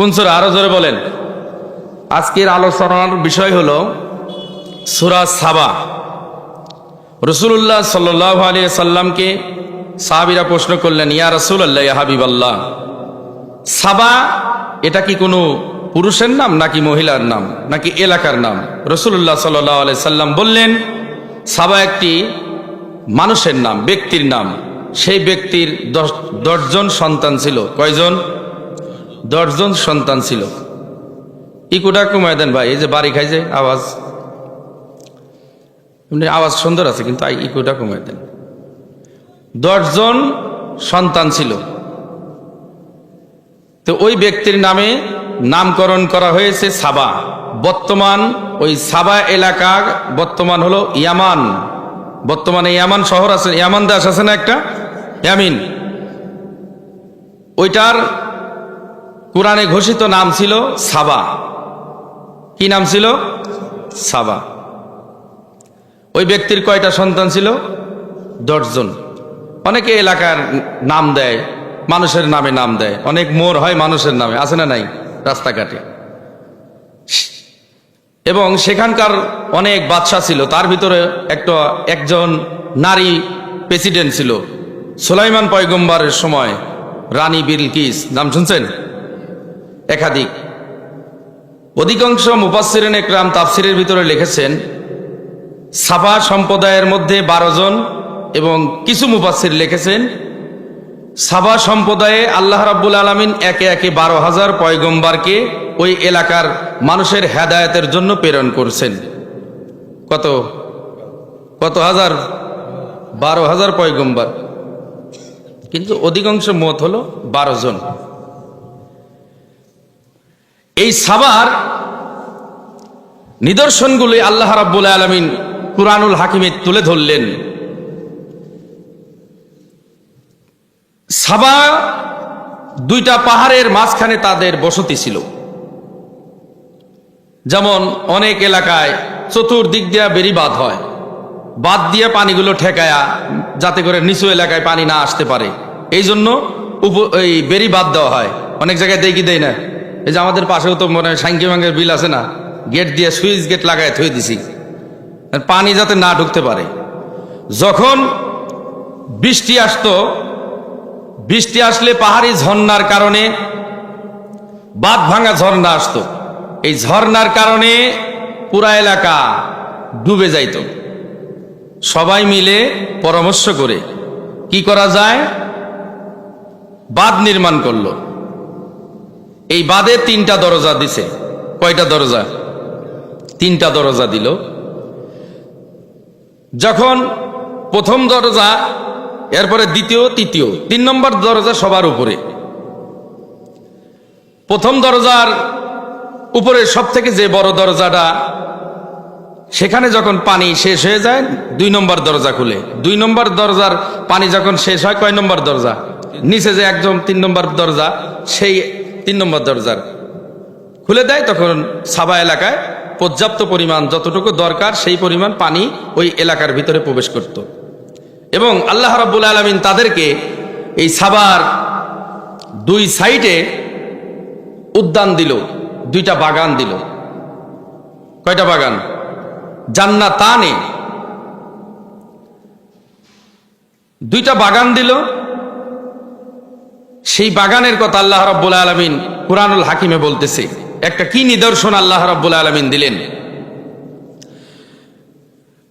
কোন সূরা? আরো জোরে বলেন। আজকের আলোচনার বিষয় হলো সূরা সাবা। রাসূলুল্লাহ সাল্লাল্লাহু আলাইহি সাল্লামকে সাহাবীরা প্রশ্ন করলেন, ইয়া রাসূলুল্লাহ, ইয়া হাবিবাল্লাহ, সাবা এটা কি কোনো পুরুষের নাম নাকি মহিলার নাম নাকি এলাকার নাম? রাসূলুল্লাহ সাল্লাল্লাহু আলাইহি সাল্লাম বললেন, সাবা একটি মানুষের নাম, ব্যক্তির নাম। সেই ব্যক্তির 10 জন সন্তান ছিল। কয়জন? 10 জন সন্তান ছিল। ইকুটা কমায় দেন ভাই, এই যে বাড়ি খাই যে আওয়াজ, আওয়াজ সুন্দর আছে কিন্তু ইকুটা কমায় দেন। 10 জন সন্তান ছিল। তো ওই ব্যক্তির নামে নামকরণ করা হয়েছে সাবা। বর্তমান ওই সাবা এলাকা বর্তমান হলো ইয়ামান। বর্তমানে ইয়ামান শহর আছে, ইয়ামান দেশ আছে না একটা, ইয়ামিন। ওইটার কোরআনে ঘোষিত নাম ছিল সাবা। কি নাম ছিল? সাবা। ওই ব্যক্তির কয়টা সন্তান ছিল? 10 জন। অনেকে এলাকার নাম দেয়, মানুষের নামে নাম দেয়। অনেক মোড় হয় মানুষের নামে, আছে না নাই রাস্তাঘাটে? এবং সেখানকার অনেক বাদশা ছিল। তার ভিতরে একজন নারী প্রেসিডেন্ট ছিল। সুলাইমান পয়গম্বরের সময় রানী বিলকিস, নাম শুনছেন? একাধিক অধিকাংশ মুফাসসিরিন ইকরাম তাফসিরের ভিতরে লিখেছেন সাবা সম্প্রদায়ের মধ্যে 12 জন, এবং কিছু মুফাসসির লিখেছেন সাবা সম্প্রদায়ে আল্লাহ রাব্বুল আলামিন একে একে 12,000 পয়গম্বরকে ওই এলাকার মানুষের হেদায়েতের জন্য প্রেরণ করছেন। কত হাজার? 12,000 পয়গম্বর, কিন্তু অধিকাংশ মত হলো 12 জন। এই সাবার নিদর্শনগুলি আল্লাহ রাব্বুল আলামিন কুরআনুল হাকিমে তুলে ধরলেন। সাবা 2টা পাহাড়ের মাঝখানে তাদের বসতি ছিল। যেমন অনেক এলাকায় চতুর্দিক দিয়া বেড়ি বাঁধ হয়, বাঁধ দিয়ে পানিগুলো ঠেকায়া যাতে করে নিচু এলাকায় পানি না আসতে পারে, এই জন্য এই বেড়ি বাঁধ দেওয়া হয়। অনেক জায়গায় দেয় কি দেয় না? এই যে আমাদের পাশেও তো মনে হয় সাংকি ভাঙ্গের বিল আছে না, গেট দিয়ে সুইচ গেট লাগায় থুয়ে দিছি, পানি যাতে না ঢুকতে পারে। যখন বৃষ্টি আসতো, বৃষ্টি আসলে পাহাড়ি ঝর্ণার কারণে বাঁধ ভাঙা ঝর্ণা আসতো। এই ঝর্ণার কারণে পুরা এলাকা ডুবে যাইত। সবাই মিলে পরামর্শ করে কি করা যায়, বাঁধ নির্মাণ করলো। এই বাঁধে 3টা দরজা দিছে। কয়টা দরজা? 3টা দরজা দিল। যখন প্রথম দরজা, এরপরে দ্বিতীয়, তৃতীয়, 3 নম্বর দরজা সবার উপরে। প্রথম দরজার উপরে সব থেকে যে বড় দরজাটা, সেখানে যখন পানি শেষ হয়ে যায় 2 নম্বর দরজা খুলে। 2 নম্বর দরজার পানি যখন শেষ হয়, কয় নম্বর দরজা? নিচে যে একদম 3 নম্বর দরজা, সেই 3 নম্বর দরজার খুলে দেয়। তখন সাবা এলাকায় পর্যাপ্ত পরিমাণ, যতটুকু দরকার সেই পরিমাণ পানি ওই এলাকার ভিতরে প্রবেশ করত। এবং আল্লাহ রাব্বুল আলামিন তাদেরকে এই সাবার 2 সাইডে উদ্যান দিল, 2টা বাগান দিল। কয়টা বাগান? জান্নাতানে, 2টা বাগান দিল। সেই বাগানের কথা আল্লাহ রাব্বুল আলামিন কুরআনুল হাকিমে বলতেছে। একটা কি নিদর্শন আল্লাহ রাব্বুল আলামিন দিলেন?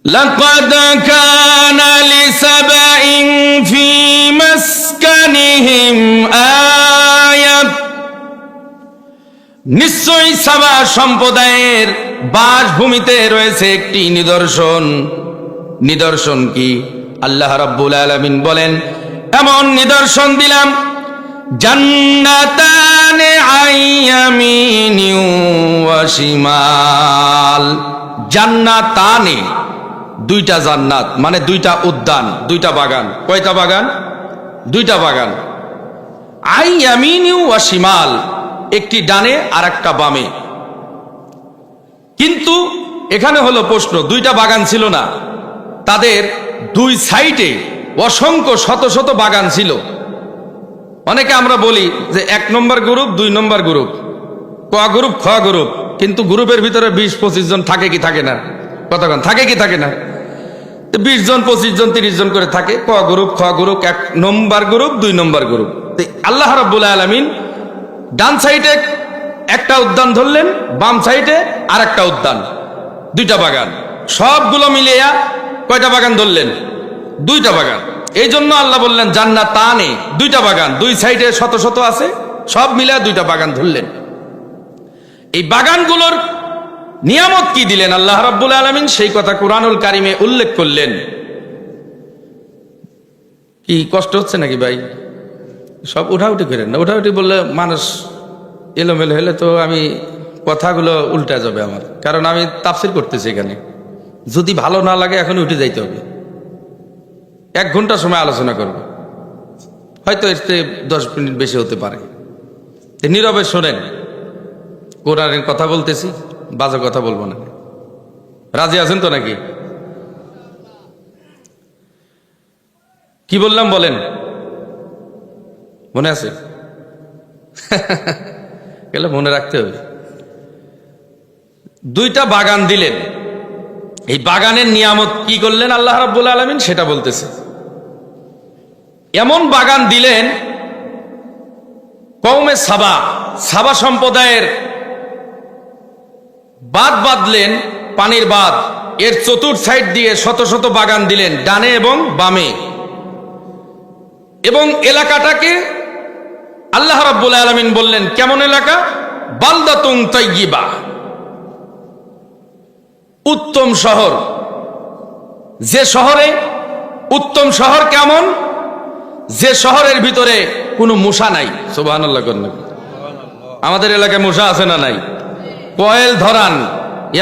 লাকাদ কানা লিসাবাইন ফি মাসকানিহিম আয়াত, নিশ্চয়ই সাবা সম্প্রদায়ের বাসভূমিতে রয়েছে একটি নিদর্শন। নিদর্শন কি? আল্লাহ রাব্বুল আলামিন বলেন, এমন নিদর্শন দিলাম, জান্নাতানে আইয়ামিনি ওয়া শিমাল। জান্নাতানে, 2টা জান্নাত মানে 2টা উদ্যান, 2টা বাগান। কয়টা বাগান? 2টা বাগান। আইয়ামিনি ওয়া শিমাল, একটি ডানে আর একটা বামে। কিন্তু এখানে হলো প্রশ্ন, 2টা বাগান ছিল না, তাদের 2 সাইডে অসংখ্য শত শত বাগান ছিল। অনেকে আমরা বলি যে 1 নম্বর গ্রুপ, 2 নম্বর গ্রুপ, ক গ্রুপ খ গ্রুপ, কিন্তু গ্রুপের ভিতরে 20-25 জন থাকে কি থাকে না? কতক্ষণ থাকে কি থাকে না? 20 জন 25 জন 30 জন করে থাকে। ক গ্রুপ খ গ্রুপ, 1 নম্বর গ্রুপ 2 নম্বর গ্রুপ। আল্লাহ রাব্বুল আলামিন ডান সাইডে একটা উদ্যান ধরলেন, বাম সাইডে আর একটা উদ্যান, 2টা বাগান। সবগুলো মিলিয়া কয়টা বাগান ধরলেন? 2টা বাগান। এই জন্য আল্লাহ বললেন জান্নাতানে, 2টা বাগান, 2 সাইডে শত শত আছে, সব মিলিয়ে 2টা বাগান ধরলেন। এই বাগানগুলোর নিয়ামত কি দিলেন আল্লাহ রাব্বুল আলামিন, সেই কথা কুরআনুল কারিমে উল্লেখ করলেন। কি কষ্ট হচ্ছে নাকি ভাই? সব উঠাউঠি করেন না, উঠাউঠি বললে মানুষ এলোমেলো হলে তো আমি কথাগুলো উল্টা যাবে আমার, কারণ আমি তাফসীর করতেছি এখানে। যদি ভালো না লাগে এখন উঠে যাইতে হবে, 1 ঘন্টা সময় আলোচনা করব, হয়তো এর চেয়ে 10 মিনিট বেশি হতে পারে। নীরবে শোনেন, কোরআনের কথা বলতেছি, বাজে কথা বলবো না। রাজি আছেন তো নাকি? কি বললাম বলেন, মনে আছে? গেলে মনে রাখতে হবে। 2টা বাগান দিলেন, এই বাগানের নিয়ামত কি করলেন আল্লাহ রাব্বুল আলামিন সেটা বলতেছে। এমন বাগান দিলেন, কওমে সাবা সম্প্রদায়ের বাঁধ বাঁধলেন, পানির বাঁধ, এর চতুর্থ সাইড দিয়ে শত শত বাগান দিলেন, ডানে এবং বামে। এবং এলাকাটাকে আল্লাহ রাব্বুল আলামিন বললেন কেমন এলাকা? বালদাতুন তাইয়্যিবা, উত্তম শহর। যে শহরে, উত্তম শহর কেমন? যে শহরের ভিতরে কোনো মশা নাই। সুবহানাল্লাহ। আমাদের এলাকায় মশা আছে না নাই? কয়েল ধরান,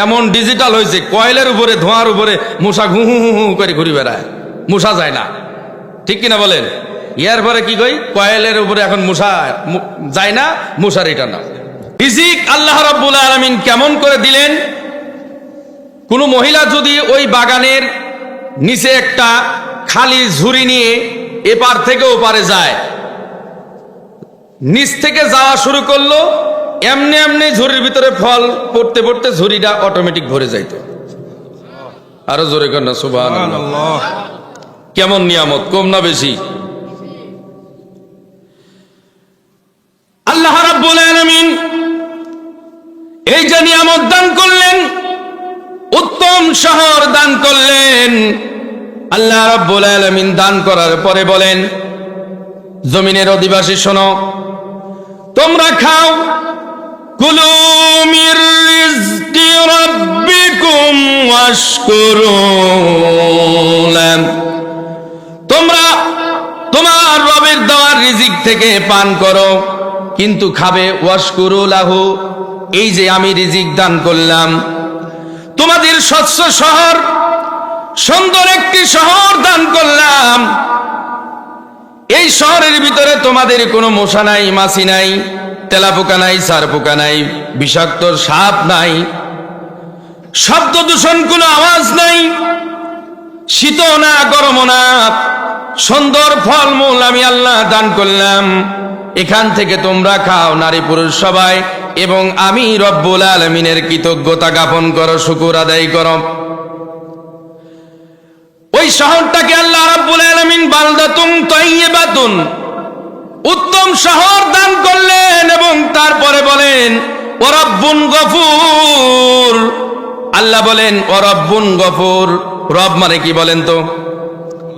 এমন ডিজিটাল হয়েছে, কয়েলের উপরে, ধোঁয়ার উপরে মশা ঘু হু হু করে ঘুরে বেড়ায়, মশা যায় না। ঠিক কিনা বলেন? ইয়ার পরে কি কই, কয়েলের উপরে এখন মশা যায় না, মশারিটা না। রিজিক আল্লাহ রাব্বুল আলামিন কেমন করে দিলেন? কোন মহিলা যদি ওই বাগানের নিচে একটা খালি ঝুড়ি নিয়ে এপার থেকে ওপারে যায়, নিচ থেকে যাওয়া শুরু করলো, এমনি এমনি ঝুড়ির ভিতরে ফল পড়তে পড়তে ঝুড়িটা অটোমেটিক ভরে যাইত। আরো জোরে কর না সুবহানাল্লাহ। কেমন নিয়ামত, কম না বেশি? আল্লাহ রাব্বুল আলামিন এই যে নিয়ামত দান করলেন, উত্তম শহর দান করলেন, আল্লাহ রাব্বুল আলামিন দান করার পরে বলেন, জমিনের অধিবাসী শোনো, তোমরা খাও, কুলু মির রিজকি রাব্বিকুম ওয়াশকুরু লাহু, তোমরা তোমার রবের দেওয়া রিজিক থেকে পান করো, কিন্তু খাবে ওয়াশকুরু লাহু, এই যে আমি রিজিক দান করলাম, তোমাদের স্বচ্ছ শহর, সুন্দর একটি শহর দান করলাম, এই শহরের ভিতরে তোমাদের কোনো মশা নাই, মাছি নাই, তেলাপোকা নাই, সারপোকা নাই, বিষাক্ত সাপ নাই, শব্দ দূষণ কোনো আওয়াজ নাই, শীত না গরম না, সুন্দর ফলমূল আমি আল্লাহ দান করলাম, এখান থেকে তোমরা খাও, নারী পুরুষ সবাই, এবং আমি রব্বুল আলামিনের কৃতজ্ঞতা জ্ঞাপন করো, শুকর আদায় করো। ওই শহরটাকে আল্লাহ রাব্বুল আলামিন বালদাতুন তাইয়্যিবাতুন, উত্তম শহর দান করলেন, এবং তারপরে বলেন ওয়া রাব্বুন গফুর। আল্লাহ বলেন ওয়া রাব্বুন গফুর। রব মানে কি বলেন তো?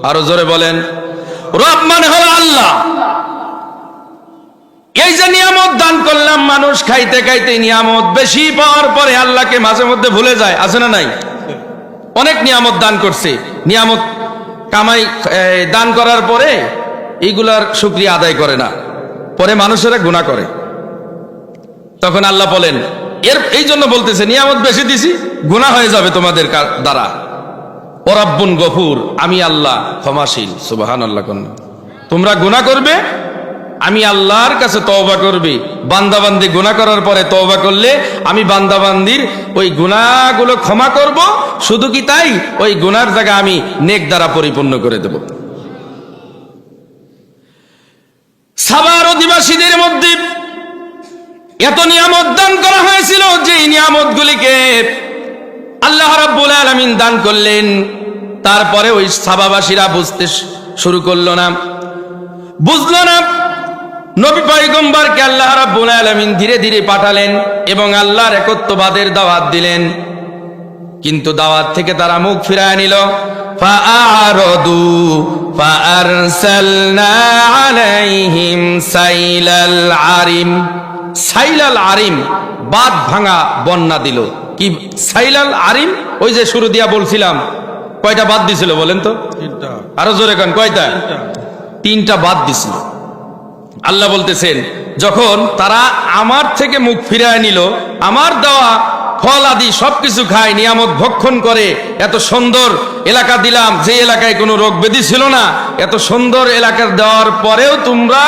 আরো জোরে বলেন। রব মানে হলো আল্লাহ। এই যে নিয়ামত দান করলাম, মানুষ খাইতে খাইতে নিয়ামত বেশি পাওয়ার পরে আল্লাহকে মাঝে মধ্যে ভুলে যায়, আছে না নাই? অনেক নিয়ামত দান করছে, নিয়ামত কামাই দান করার পরে এইগুলার শুকরিয়া আদায় করে না, পরে মানুষেরা গুনাহ করে। তখন আল্লাহ বলেন, এই জন্য বলতেছে নিয়ামত বেশি দিছি, গুনাহ হয়ে যাবে তোমাদের দ্বারা। ও রাব্বুন গফুর, আমি আল্লাহ ক্ষমাশীল। সুবহানাল্লাহ। তোমরা গুনাহ করবে, আমি আল্লাহর কাছে তওবা করবে। বান্দাবান্দি গুনাহ করার পরে তওবা করলে আমি বান্দাবান্দির ওই গুনাহগুলো ক্ষমা করব। শুধু কি তাই, ওই গুনার জায়গা আমি নেক দ্বারা পরিপূর্ণ করে দেব। সাবার অধিবাসীদের মধ্যে এত নিয়ামত দান করা হয়েছিল, যে নিয়ামতগুলিকে আল্লাহ রাব্বুল আলামিন দান করলেন, তারপরে ওই সাবাবাসীরা বুঝতে শুরু করলো না, বুঝলো না। নবী পয়গম্বরকে আল্লাহ রাব্বুল আলামিন ধীরে ধীরে পাঠালেন এবং আল্লাহর একত্ববাদের দাওয়াত দিলেন, কিন্তু দাওয়াত থেকে তারা মুখ ফিরায় নিল। ফাআরাদু ফাআরসালনা আলাইহিম সাইলাল আরিম। সাইলাল আরিম, বাঁধ ভাঙা বন্যা দিল। কি সাইলাল আরিম? ওই যে শুরু দিয়া বলছিলাম, কয়টা বাদ দিছিল বলেন তো? আরো জোরে কান, কয়টা? তিনটা বাদ দিছিল। আল্লাহ বলতেছেন, যখন তারা আমার থেকে মুখ ফিরায় নিল, আমার দেওয়া ফল আদি সবকিছু খায়, নিয়ামত ভক্ষণ করে, এত সুন্দর এলাকা দিলাম, যে এলাকায় কোনো রোগ ব্যাধি ছিল না, এত সুন্দর এলাকা দেওয়ার পরেও তোমরা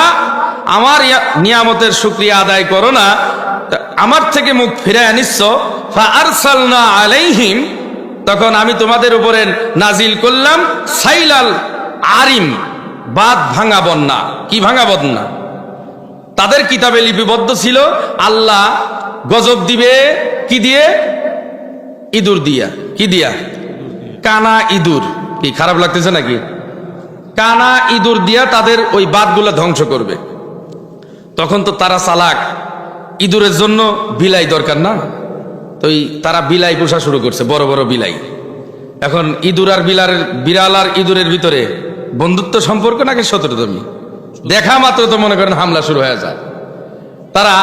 আমার নিয়ামতের শুকরিয়া আদায় করো না, আমার থেকে মুখ ফিরায় নিচ্ছ। ফাআরসালনা আলাইহিম, তখন আমি তোমাদের উপরে নাজিল করলাম সাইলাল আরিম, বাঁধ ভাঙা বন্যা। কি ভাঙা বন্যা? তাদের কিতাবে লিপিবদ্ধ ছিল আল্লাহ গজব দিবে কি দিয়ে? ইঁদুর দিয়া। কি দিয়া? কানা ইঁদুর। কি খারাপ লাগতেছে নাকি? কানা ইঁদুর দিয়া তাদের ওই বাঁধগুলো ধ্বংস করবে। তখন তো তারা চালাক, ইঁদুরের জন্য বিলাই দরকার না, তো তারা বিলাই পোষা শুরু করছে, বড় বড় বিলাই। এখন ইঁদুর আর বিড়াল আর ইঁদুরের ভিতরে বন্ধুত্ব সম্পর্ক নাকি শত্রুতামি? দেখা মাত্র তো মনে করেন হামলা শুরু হয়ে যায়। তারা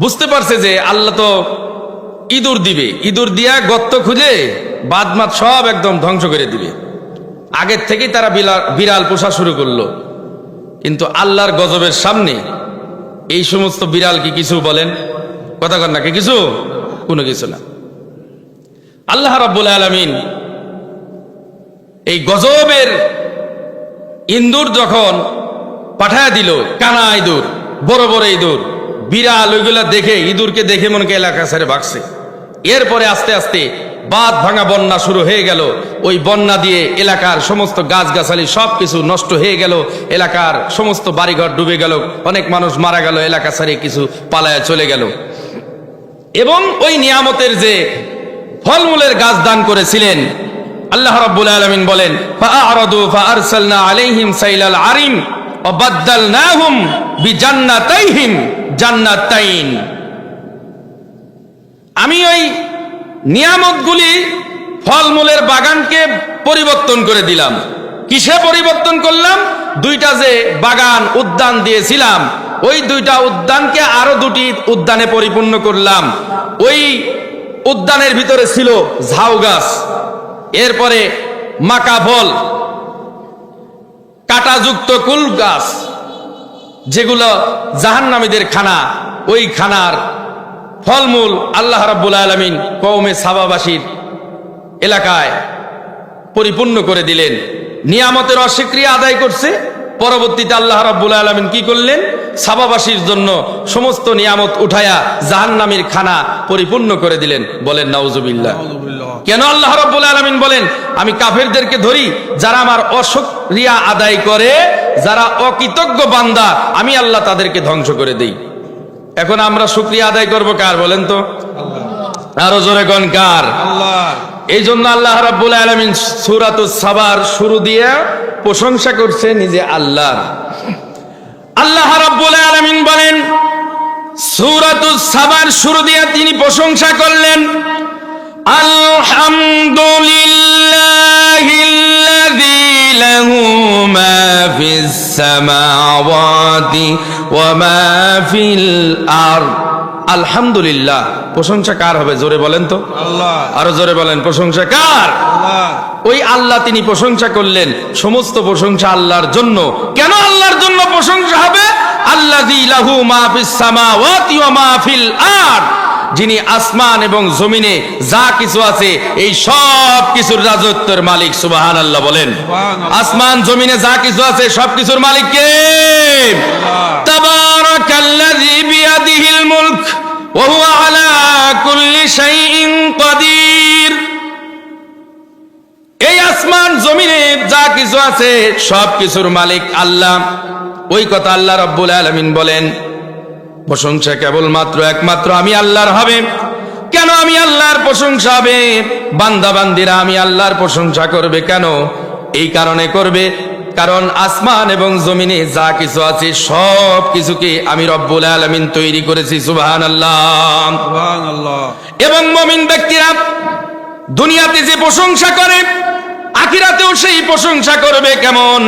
বুঝতে পারছে যে আল্লাহ তো ইঁদুর দিবে, ইঁদুর দিয়া গর্ত খুঁজে বাদমাত সব একদম ধ্বংস করে দিবে। আগের থেকেই তারা বিড়াল পোষা শুরু করলো। কিন্তু আল্লাহর গজবের সামনে এই সমস্ত বিড়াল কি কিছু বলেন? কথা কন নাকি কিছু? কোনো কিছু না। আল্লাহ রাব্বুল আলামিন এই গজবের ইঁদুর যখন পাঠায় দিল, কানা ইঁদুর, বড় বড় ইঁদুর, বিড়াল ওইগুলা দেখে, ইঁদুরকে দেখে মনে কে এলাকা ছেড়ে ভাগছে। এরপরে আস্তে আস্তে বাঁধ ভাঙা বন্যা শুরু হয়ে গেল। ওই বন্যা দিয়ে এলাকার সমস্ত গাছগাছালি সবকিছু নষ্ট হয়ে গেল, এলাকার সমস্ত বাড়িঘর ডুবে গেল, অনেক মানুষ মারা গেল, এলাকা ছেড়ে কিছু পালায়া চলে গেল। এবং ওই নিয়ামতের যে ফলমূলের গাছ দান করেছিলেন, আল্লাহ রাব্বুল আলামিন বলেন, ফাআরাদু ফাআরসালনা আলাইহিম সাইলাল আরিম ওয়া বাদদালনাহুম বিজান্নাতাইহিম জান্নাতাইন। আমি ওই নিয়ামতগুলি ফলমূলের বাগানকে পরিবর্তন করে দিলাম। কিসে পরিবর্তন করলাম? দুইটা যে বাগান উদ্যান দিয়েছিলাম, ওই দুইটা উদ্যানকে আরো দুটি উদ্যানে পরিপূর্ণ করলাম। ওই উদ্যানের ভিতরে ছিল ঝাউ গাছ, এরপরে মাকা ফল, কাঁটাযুক্ত কুল গাছ, যেগুলো জাহান্নামীদের খানা। ওই খানার ফলমূল আল্লাহ রাব্বুল আলামিন কওমে সাবাবাসীর এলাকায় পরিপূর্ণ করে দিলেন। নিয়ামতের অস্বীকৃতি আদায় করছে, পরবর্তীতে আল্লাহ রাব্বুল আলামিন কি করলেন? সাবাবাসীর জন্য সমস্ত নিয়ামত উঠায়া জাহান্নামীর খানা পরিপূর্ণ করে দিলেন। বলেন নাউজুবিল্লাহ। কেন আল্লাহ রাব্বুল আলামিন বলেন, আমি কাফেরদেরকে ধরি যারা আমার অশুকরিয়া আদায় করে, যারা অকৃতজ্ঞ বান্দা, আমি আল্লাহ তাদেরকে ধ্বংস করে দেই। এখন আমরা শুকরিয়া আদায় করব কার বলেন তো? আরো জোরে কোন কার? আল্লাহ। এই জন্য আল্লাহ রাব্বুল আলামিন সূরাতুস সাবার শুরু দিয়ে প্রশংসা করছে নিজে আল্লাহর। আল্লাহ রাব্বুল আলামিন বলেন, সূরাতুস সাবার শুরু দিয়ে তিনি প্রশংসা করলেন, আলহামদুলিল্লাহিল্লাযী লাহু মা ফিস সামাওয়াতি ওয়া মা ফিল আরদ। আলহামদুলিল্লাহ, প্রশংসা কার হবে? জোরে বলেন তো। আল্লাহ। আরো জোরে বলেন, প্রশংসা কার? আল্লাহ। ওই আল্লাহ তিনি প্রশংসা করলেন, সমস্ত প্রশংসা আল্লাহর জন্য। কেন আল্লাহর জন্য প্রশংসা হবে? আল্লাযী লাহু মা ফিস সামাওয়াতি ওয়া মা ফিল আরদ, যিনি আসমান এবং জমিনে যা কিছু আছে এই সব কিছুর রাজত্বের মালিক। সুবহানাল্লাহ বলেন। আসমান জমিনে যা কিছু আছে সব কিছুর মালিক কে? তাবারাকাল্লাযী বিয়াদিহিল মুলক ওয়া হুয়া আলা কুল্লি শাইইন কাদির। এই আসমান জমিনে যা কিছু আছে সব কিছুর মালিক আল্লাহ। ওই কথা আল্লাহ রাব্বুল আলামিন বলেন, প্রশংসা কেবলমাত্র একমাত্র আমি আল্লাহর হবে। কেন আমি আল্লাহর প্রশংসা হবে? বান্দা বান্দিরা আমি আল্লাহর প্রশংসা করবে কেন? এই কারণে করবে, কারণ আসমান এবং জমিনে যা কিছু আছে সব কিছুকে আমি রব্বুল আলামিন তৈরি করেছি। সুবহানাল্লাহ, সুবহানাল্লাহ। এবং মুমিন ব্যক্তিরা দুনিয়াতে যে প্রশংসা করে আখিরাতেও সেই প্রশংসা করবে। কেমন?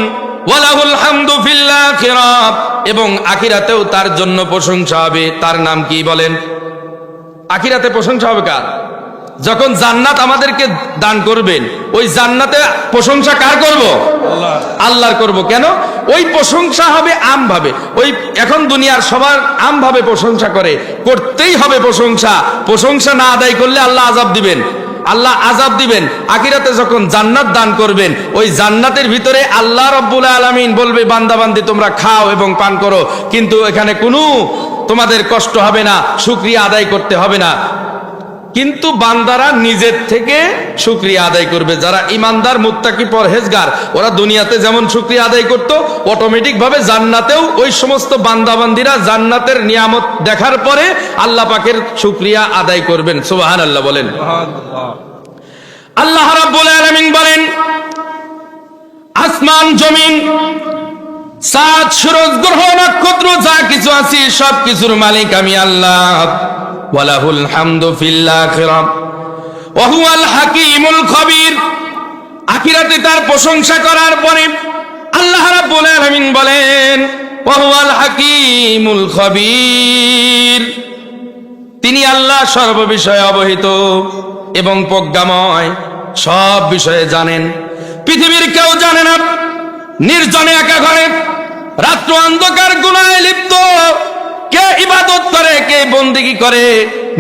ওয়ালাহুল হামদু ফিল আখিরাহ, এবং আখিরাতেও তার জন্য প্রশংসা হবে। তার নাম কি বলেন? আখিরাতে প্রশংসা হবে কার? যখন জান্নাত আমাদেরকে দান করবেন, ওই জান্নাতে প্রশংসা কার করব? আল্লাহর করব। কেন? ওই প্রশংসা হবে আমভাবে। ওই এখন দুনিয়ার সবার আমভাবে প্রশংসা করে, করতেই হবে প্রশংসা। প্রশংসা না আদায় করলে আল্লাহ আযাব দিবেন, আল্লাহ আযাব দিবেন। আখিরাতে যখন জান্নাত দান করবেন, ওই জান্নাতের ভিতরে আল্লাহ রাব্বুল আলামিন বলবে, বান্দা বান্দি তোমরা খাও এবং পান করো, কিন্তু এখানে কোনো তোমাদের কষ্ট হবে না, শুকরিয়া আদায় করতে হবে না। কিন্তু বান্দারা নিজের থেকে শুকরিয়া আদায় করবে। যারা ইমানদার, মুত্তাকি, পরহেজগার, ওরা দুনিয়াতে যেমন শুকরিয়া আদায় করত, অটোমেটিক ভাবে জান্নাতেও ওই সমস্ত বান্দাবান্দিরা জান্নাতের নিয়ামত দেখার পরে আল্লাহ পাকের শুকরিয়া আদায় করবেন। সুবহানাল্লাহ বলেন। আল্লাহ রাব্বুল আলামিন বলেন, আসমান জমিন, চাঁদ সূরজ গ্রহ নক্ষত্র যা কিছু আছে সব কিছুর মালিক আমি আল্লাহ। ওয়ালাহুল হামদু ফিল আখিরাহ ওয়া হুয়াল হাকীমুল খবীর। আখিরাতে তার প্রশংসা করার পরে আল্লাহ রাব্বুল আলামিন বলেন, ওয়া হুয়াল হাকীমুল খবীর, তিনি আল্লাহ সর্ববিষয়ে অবহিত এবং প্রজ্ঞাময়, সব বিষয়ে জানেন। পৃথিবীর কেউ জানে না। নির্জনে একা ঘরে রাত্র অন্ধকার গুনাহে লিপ্ত, কে ইবাদত করে, কে বন্দেগী করে,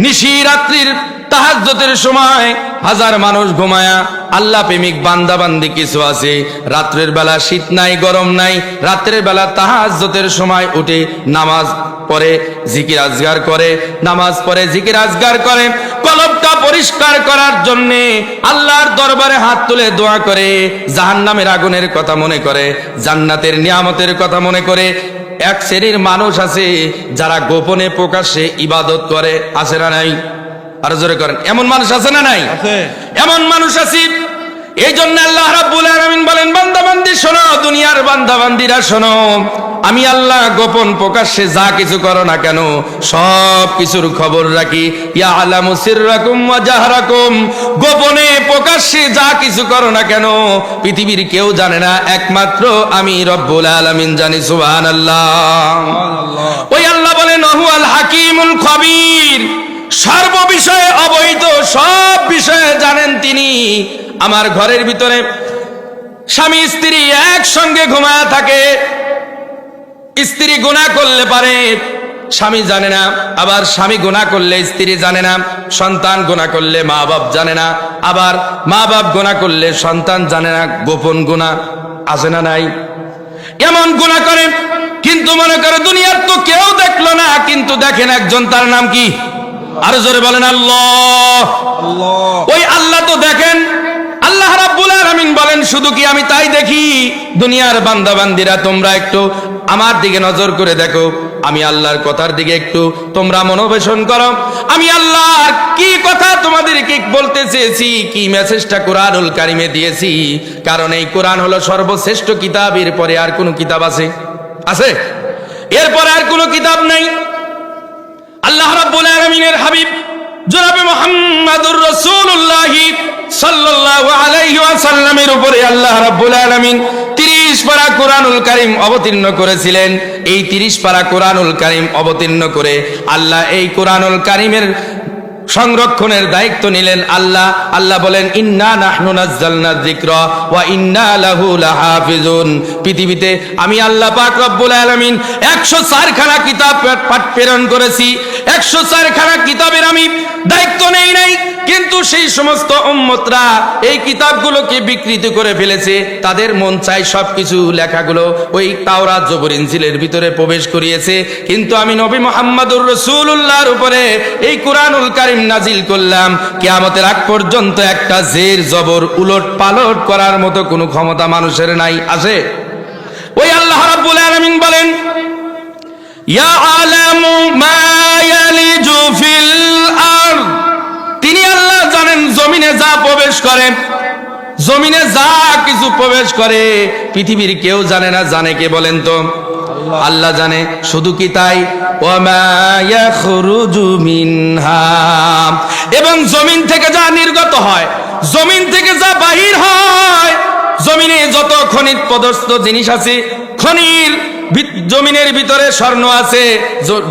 নিশি রাত্রির তাহাজ্জুদের সময় হাজার মানুষ ঘুমায়া আল্লাহ প্রেমিক বান্দা বান্দি কিছু আছে, রাত্রের বেলা শীত নাই, গরম নাই, রাত্রের বেলা তাহাজ্জুদের সময় উঠে নামাজ পড়ে, জিকির আজগার করে, নামাজ পড়ে, জিকির আজগার করে, কলবটা পরিষ্কার করার জন্য আল্লাহর দরবারে হাত তুলে দোয়া করে, জাহান্নামের আগুনের কথা মনে করে, জান্নাতের নিয়ামতের কথা মনে করে। এক শ্রেণীর মানুষ আছে যারা গোপনে প্রকাশ্যে ইবাদত করে, আছে না নাই? আর জোরে করেন, এমন মানুষ আছে না নাই? এমন মানুষ আছে। এই জন্য আল্লাহ রাব্বুল আলামিন বলেন, বান্দা বান্দি শোনো, দুনিয়ার বান্দা বান্দিরা শোনো, আমি আল্লাহ গোপন প্রকাশ্যে যা কিছু করো না কেন সব কিছুর খবর রাখি। ইয়ালামু সিররাকুম ওয়া জাহরাকুম, গোপনে প্রকাশ্যে যা কিছু করো না কেন পৃথিবীর কেউ জানে না, একমাত্র আমি রব্বুল আলামিন জানি। সুবহানাল্লাহ। ওই আল্লাহ বলেন, হুয়াল হাকীমুল খবীর, সর্ববিষয়ে অবহিত, সব বিষয়ে জানেন তিনি। আমার ঘরের ভিতরে স্বামী স্ত্রী একসঙ্গে ঘুমায়া থাকে, স্ত্রী গুনাহ করলে পারে স্বামী জানে না, আবার স্বামী গুনাহ করলে স্ত্রী জানে না, সন্তান গুনাহ করলে মা বাপ জানে না, আবার মা বাপ গুনাহ করলে সন্তান জানে না। গোপন গুনাহ আছে না নাই? এমন গুনাহ করে, কিন্তু মনে করে দুনিয়ার তো কেউ দেখলো না, কিন্তু দেখেন একজন, তার নাম কি? আরো জোরে বলেন, আল্লাহ। ওই আল্লাহ তো দেখেন। আল্লাহ রাব্বুল আলামিন বলেন, শুধু কি আমি তাই দেখি? দুনিয়ার বান্দা বান্দিরা তোমরা একটু আমার দিকে নজর করে দেখো, আমি আল্লাহর কথার দিকে একটু তোমরা মনোবেশন করো। আমি আল্লাহ কি কথা তোমাদেরকে বলতে চেয়েছি, কি মেসেজটা কোরআনুল কারিমে দিয়েছি। কারণ এই কোরআন হলো সর্বশ্রেষ্ঠ কিতাব, এরপরে আর কোনো কিতাব আছে? আছে? এরপরে আর কোনো কিতাব নাই। আল্লাহ রাব্বুল আলামিনের হাবিব জনাবে মুহাম্মদুর রাসূলুল্লাহ সাল্লাল্লাহু আলাইহি ওয়াসাল্লামের উপরে আল্লাহ রাব্বুল আলামিন 30 পারা কোরআনুল কারীম অবতীর্ণ করেছিলেন। এই 30 পারা কোরআনুল কারীম অবতীর্ণ করে আল্লাহ এই কোরআনুল কারীমের সংরক্ষণের দায়িত্ব নিলেন। আল্লাহ বলেন, ইন্না নাহনু নাযালনা যিকরা ওয়া ইন্না লাহু লাহাফিজুন। পৃথিবীতে আমি আল্লাহ পাক রব্বুল আলামিন 104 খানা কিতাব প্রেরণ করেছি। 104 খানা কিতাবের আমি দায়িত্ব নেই নাই, কিন্তু সেই সমস্ত উম্মতরা এই কিতাবগুলোকে বিকৃত করে ফেলেছে। তাদের মন চাই সবকিছু লেখাগুলো ওই তাওরাত জবর ইনজিলের ভিতরে প্রবেশ করিয়েছে, কিন্তু আমি নবী মুহাম্মদুর রাসূলুল্লাহর উপরে এই কোরআনুল কারীম নাজিল করলাম। কিয়ামতের আগ পর্যন্ত একটা জের জবর উলট পালট করার মতো কোনো ক্ষমতা মানুষের নাই। আছে? ওই আল্লাহ রাব্বুল আলামিন বলেন, ইয়ালামু মা ইয়ালিজু ফিল আরদ, তিনি আল্লাহ জানেন জমিনে যা প্রবেশ করে, জমিনে যা কিছু প্রবেশ করে পৃথিবীর কেউ জানে না। জানে কে বলেন তো? আল্লাহ জানে। শুধু কি তাই, ওয়ামা ইয়াখরুজু মিনহা, এবং জমিন থেকে যা নির্গত হয়, জমিন থেকে যা বাহির হয়, জমিনে যত খনিজ পদার্থ জিনিস আছে, খনির জমিনের ভিতরে স্বর্ণ আছে,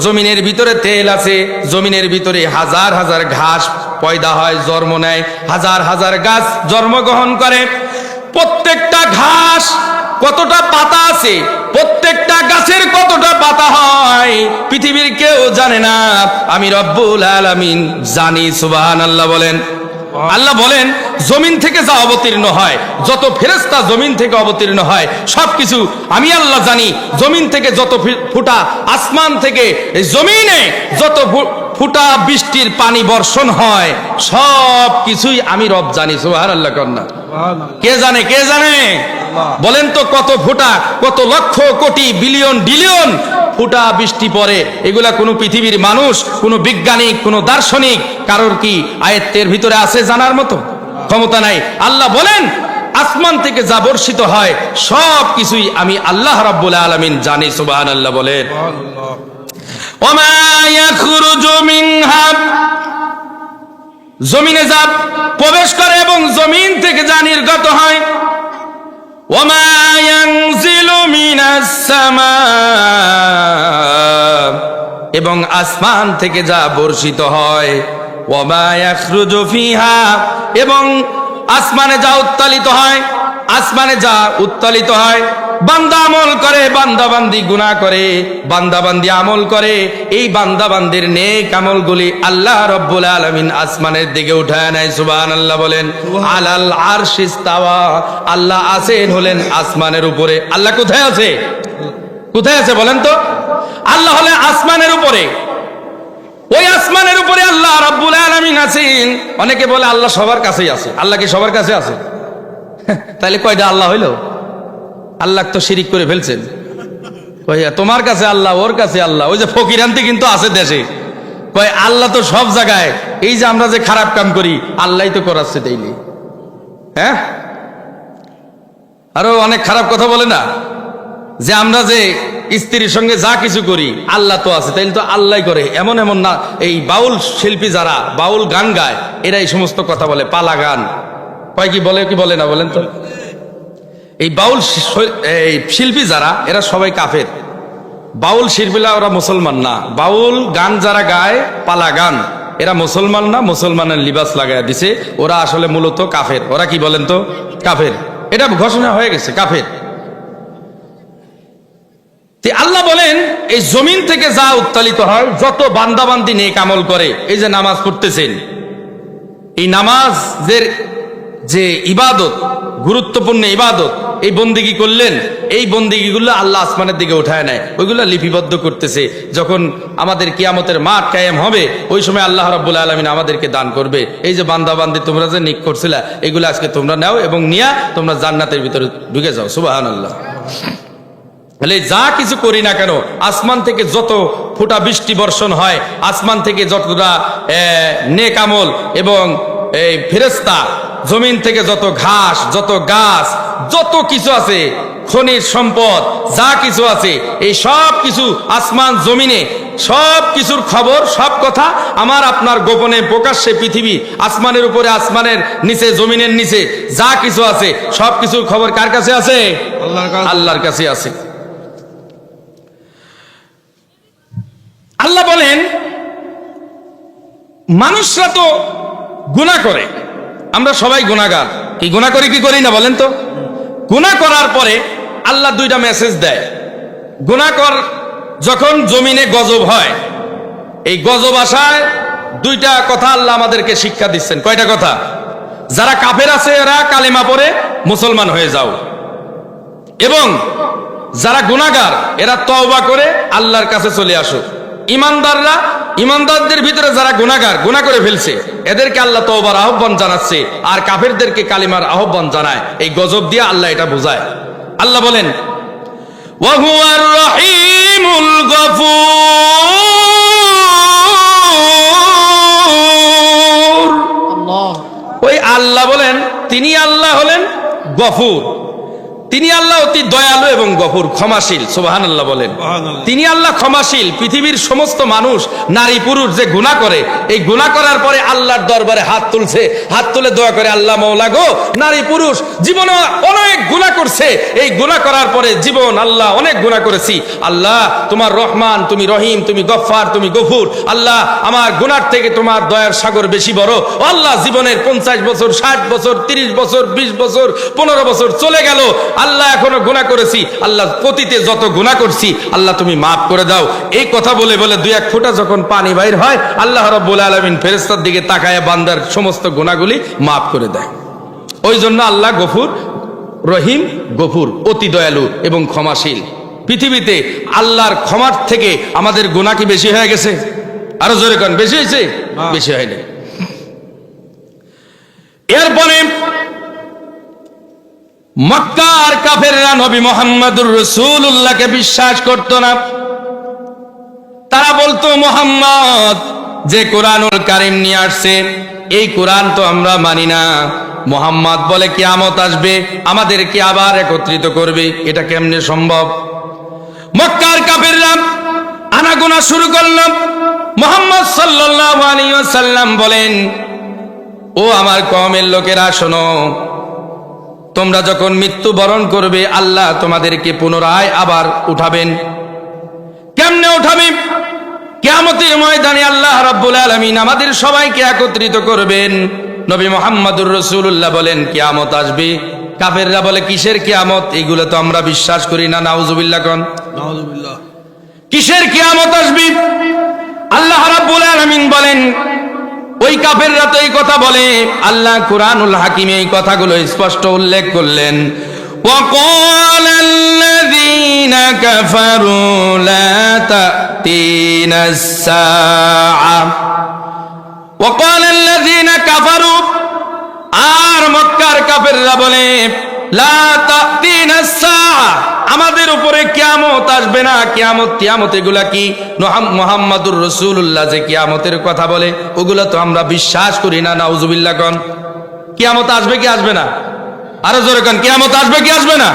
জমিনের ভিতরে তেল আছে, জমিনের ভিতরে হাজার হাজার ঘাস পয়দা হয়, জন্ম নেয়, হাজার হাজার গাছ জন্মগ্রহণ করে। প্রত্যেকটা ঘাস কতটা পাতা আছে, প্রত্যেকটা গাছের কতটা পাতা হয় পৃথিবীর কেউ জানে না, আমি রব্বুল আলামিন জানি। সুবহানাল্লাহ বলেন। আল্লাহ বলেন জমিন থেকে যা অবতীর্ণ হয়, যত ফেরেশতা জমিন থেকে অবতীর্ণ হয়, সবকিছু আমি আল্লাহ জানি। জমিন থেকে যত ফুটা, আসমান থেকে জমিনে যত ফুটা বৃষ্টির পানি বর্ষণ হয়, সব কিছুই আমি রব জানি। সুবহানাল্লাহ কন্যা। কে জানে? কে জানে? বলেন তো কত ফুটা, কত লক্ষ কোটি বিলিয়ন ডিলিয়ন ফুটা বৃষ্টি পড়ে? এগুলা কোনো পৃথিবীর মানুষ, কোনো বিজ্ঞানিক, কোনো দার্শনিক কারোর কি আয়ত্তের ভিতরে আছে জানার মতো? ক্ষমতা নাই। আল্লাহ বলেন আসমান থেকে যা বর্ষিত হয় সব কিছুই আমি আল্লাহ রাব্বুল আলামিন জানি। সুবহানাল্লাহ বলেন। ওমা ইয়াখরুজু মিনহা, জমিনে যা প্রবেশ করে এবং জমিন থেকে যা নির্গত হয়, ওমা ইয়ানজিলু মিনাস সামা, এবং আসমান থেকে যা বর্ষিত হয়, ওমা ইয়াখরুজু ফিহা, এবং আসমানে যা উত্তোলিত হয়, আসমানে যা উত্তোলিত হয়। বান্দা আমল করে, বান্দাবান্দি গুনাহ করে, বান্দাবান্দি আমল করে, এই বান্দাবান্দির নেক আমলগুলি আল্লাহ রাব্বুল আলামিন আসমানের দিকে উঠায় নেয়। সুবহানাল্লাহ বলেন। আলাল আরশ ইস্তাওয়া, আল্লাহ আছেন হলেন আসমানের উপরে। আল্লাহ কোথায় আছে? কোথায় আছে বলেন তো? আল্লাহ হলেন আসমানের উপরে। ওই আসমানের উপরে আল্লাহ রাব্বুল আলামিন আছেন। অনেকে বলে আল্লাহ সবার কাছেই আছে। আল্লাহ কি সবার কাছে আছে? তাহলে কয়টা আল্লাহ হইল? আল্লাহ তো শিরিক করে ফেলছেন। তোমার কাছে আল্লাহ, ওর কাছে আল্লাহ। ওই যে ফকিরান্তি কিন্তু আছে দেশে, কয় আল্লাহ তো সব জায়গায়। এই যে আমরা যে খারাপ কাম করি আল্লাহ তো করাচ্ছে ডেইলি। হ্যাঁ, আরো অনেক খারাপ কথা বলে না, যে আমরা যে স্ত্রীর সঙ্গে যা কিছু করি আল্লাহ তো আছে, তাইলে তো আল্লাহ করে। এমন এমন না, এই বাউল শিল্পী যারা বাউল গান গায় এরা এই সমস্ত কথা বলে, পালা গান কয়, কি বলে কি বলে না বলেন তো? এই বাউল শিল্পী যারা এরা সবাই কাফের। বাউল শিল্পীরা ওরা মুসলমান না। বাউল গান যারা গায় পালা গান, এরা মুসলমান না, মুসলমানের লিবাস লাগায় দিছে। ওরা আসলে মূলত কাফের। ওরা কি বলেন তো? কাফের। এটা ঘোষণা হয়ে গেছে, কাফের। আল্লাহ বলেন এই জমিন থেকে যা উত্তোলিত হয়, যত বান্দাবান্দি নেক আমল করে, এই যে নামাজ পড়তেছেন, এই নামাজের যে ইবাদত, গুরুত্বপূর্ণ ইবাদত, এই বন্দিগি করলেন, এই বন্দিগিগুলো আল্লাহ আসমানের দিকে উঠায় নেয়, ওইগুলো লিপিবদ্ধ করতেছে। যখন আমাদের কিয়ামতের মাঠ কায়েম হবে, ওই সময় আল্লাহ রাব্বুল আলামিন আমাদেরকে দান করবে। এই যে বান্দাবান্দি তোমরা যে নিক করছিলা, এগুলো আজকে তোমরা নাও এবং নিয়া তোমরা জান্নাতের ভিতরে ঢুকে যাও। সুবহানাল্লাহ। তাহলে যা কিছু করি না কেন, আসমান থেকে যত ফোঁটা বৃষ্টি বর্ষণ হয়, আসমান থেকে যতটা নেক আমল এবং এই ফেরেশতা, জমিন থেকে যত ঘাস, যত গাছ, যত কিছু আছে, খনিজ সম্পদ যা কিছু আছে, এই সব কিছু আসমান জমিনে সব কিছুর খবর, সব কথা আমার আপনার গোপনে প্রকাশ্যে পৃথিবী, আসমানের উপরে, আসমানের নিচে, জমিনের নিচে যা কিছু আছে সব কিছুর খবর কার কাছে আছে? আল্লাহর কাছে আছে। আল্লাহ বলেন মানুষরা তো গুনাহ করে, আমরা সবাই গুনাহগার। কি গুনাহ করি কি করি না বলেন তো? গুনাহ করার পরে আল্লাহ দুইটা মেসেজ দেয়। গুনাহ কর যখন জমিনে গজব হয়, এই গজব আসায় দুইটা কথা আল্লাহ আমাদেরকে শিক্ষা দিচ্ছেন। কয়টা কথা? যারা কাফের আছে এরা কালেমা পড়ে মুসলমান হয়ে যাও, এবং যারা গুনাহগার এরা তওবা করে আল্লাহর কাছে চলে আসো। ইমানদাররা, ইমানদারদের ভিতরে যারা গুনাহগার, গুনাহ করে ফেলছে, এদেরকে আল্লাহ তওবার আহ্বান জানাচ্ছে, আর কাফেরদেরকে কালিমার আহ্বান জানায়। এই গজব দিয়ে আল্লাহ এটা বোঝায়। আল্লাহ বলেন ওয়া হুয়ার রহিম, রহিমুল গফুর। ওই আল্লাহ বলেন তিনি আল্লাহ হলেন গফুর, তিনি আল্লাহ অতি দয়ালু এবং গফুর, ক্ষমাশীল। সুবহানাল্লাহ বলেন। তিনি আল্লাহ ক্ষমাশীল। পৃথিবীর সমস্ত মানুষ নারী পুরুষ যে গুনাহ করে, এই গুনাহ করার পরে আল্লাহর দরবারে হাত তুলছে, হাত তুলে দোয়া করে, আল্লাহ মাওলা গো, নারী পুরুষ জীবনে অনেক গুনাহ করছে, এই গুনাহ করার পরে জীবন আল্লাহ অনেক গুনাহ করেছি, আল্লাহ তোমার রহমান, তুমি রহিম, তুমি গফফার, তুমি গফুর, আল্লাহ আমার গুনার থেকে তোমার দয়ার সাগর বেশি বড়। আল্লাহ জীবনের 50 বছর, 60 বছর, 30 বছর, 20 বছর, 15 বছর চলে গেল, আল্লাহ এখনো গুনাহ করেছি, আল্লাহ পতিতে যত গুনাহ করছি আল্লাহ তুমি মাফ করে দাও। এই কথা বলে বলে 2-1 ফোঁটা যখন পানি বাইর হয়, আল্লাহ রাব্বুল আলামিন ফেরেশতার দিকে তাকায় বান্দার সমস্ত গুনাহগুলি মাফ করে দেয়। ওই জন্য আল্লাহ গফুর, রহিম, গফুর, অতি দয়ালু এবং ক্ষমাশীল। পৃথিবীতে আল্লাহর ক্ষমার থেকে আমাদের গুনাহ কি বেশি হয়ে গেছে? আরো জোরে কোন, বেশি হয়েছে? বেশি হয়নি। এরপরে মক্কার কাফেররা নবী মুহাম্মদুর রাসূলুল্লাহকে বিশ্বাস করত না। তারা বলতো মুহাম্মদ যে কোরআনুল কারীম নিয়ে আসছে, এই কোরআন তো আমরা মানি না। মুহাম্মদ বলে কিয়ামত আসবে, আমাদেরকে আবার একত্রিত করবে, এটা কেমনে সম্ভব? মক্কার কাফেররা আনাগোনা শুরু করল। মুহাম্মদ সাল্লাল্লাহু আলাইহি ওয়াসাল্লাম বলেন, ও আমার কওমের লোকেরা শোনো, তোমরা যখন মৃত্যুবরণ করবে আল্লাহ তোমাদেরকে পুনরায় আবার উঠাবেন। কেমনে উঠাবেন? কিয়ামতের ময়দানে আল্লাহ রাব্বুল আলামিন আমাদের সবাইকে একত্রিত করবেন। নবী মুহাম্মদুর রাসূলুল্লাহ বলেন কিয়ামত আসবে। কাফেররা বলে কিসের কিয়ামত? এগুলো তো আমরা বিশ্বাস করি না। নাউজুবিল্লাহ কোন, নাউজুবিল্লাহ। কিসের কিয়ামত আসবে? আল্লাহ রাব্বুল আলামিন বলেন, ওই কাফেররা তো এই কথা বলে, আল্লাহ কুরআনুল হাকিমে এই কথাগুলো স্পষ্ট উল্লেখ করলেন। وقال الذين كفروا لا تأتينا الساعة وقال الذين كفروا, আর মক্কার কাফেররা বলে লা তা'তিনা الساعة, আমাদের উপরে কিয়ামত আসবে না। কিয়ামত এগুলা কি? মুহাম্মাদুর রাসূলুল্লাহ যে কিয়ামতের কথা বলে ওগুলো তো আমরা বিশ্বাস করি না। নাউজুবিল্লাহ কোন। কিয়ামত আসবে কি আসবে না? আরো জোরে কোন, কিয়ামত আসবে কি আসবে না?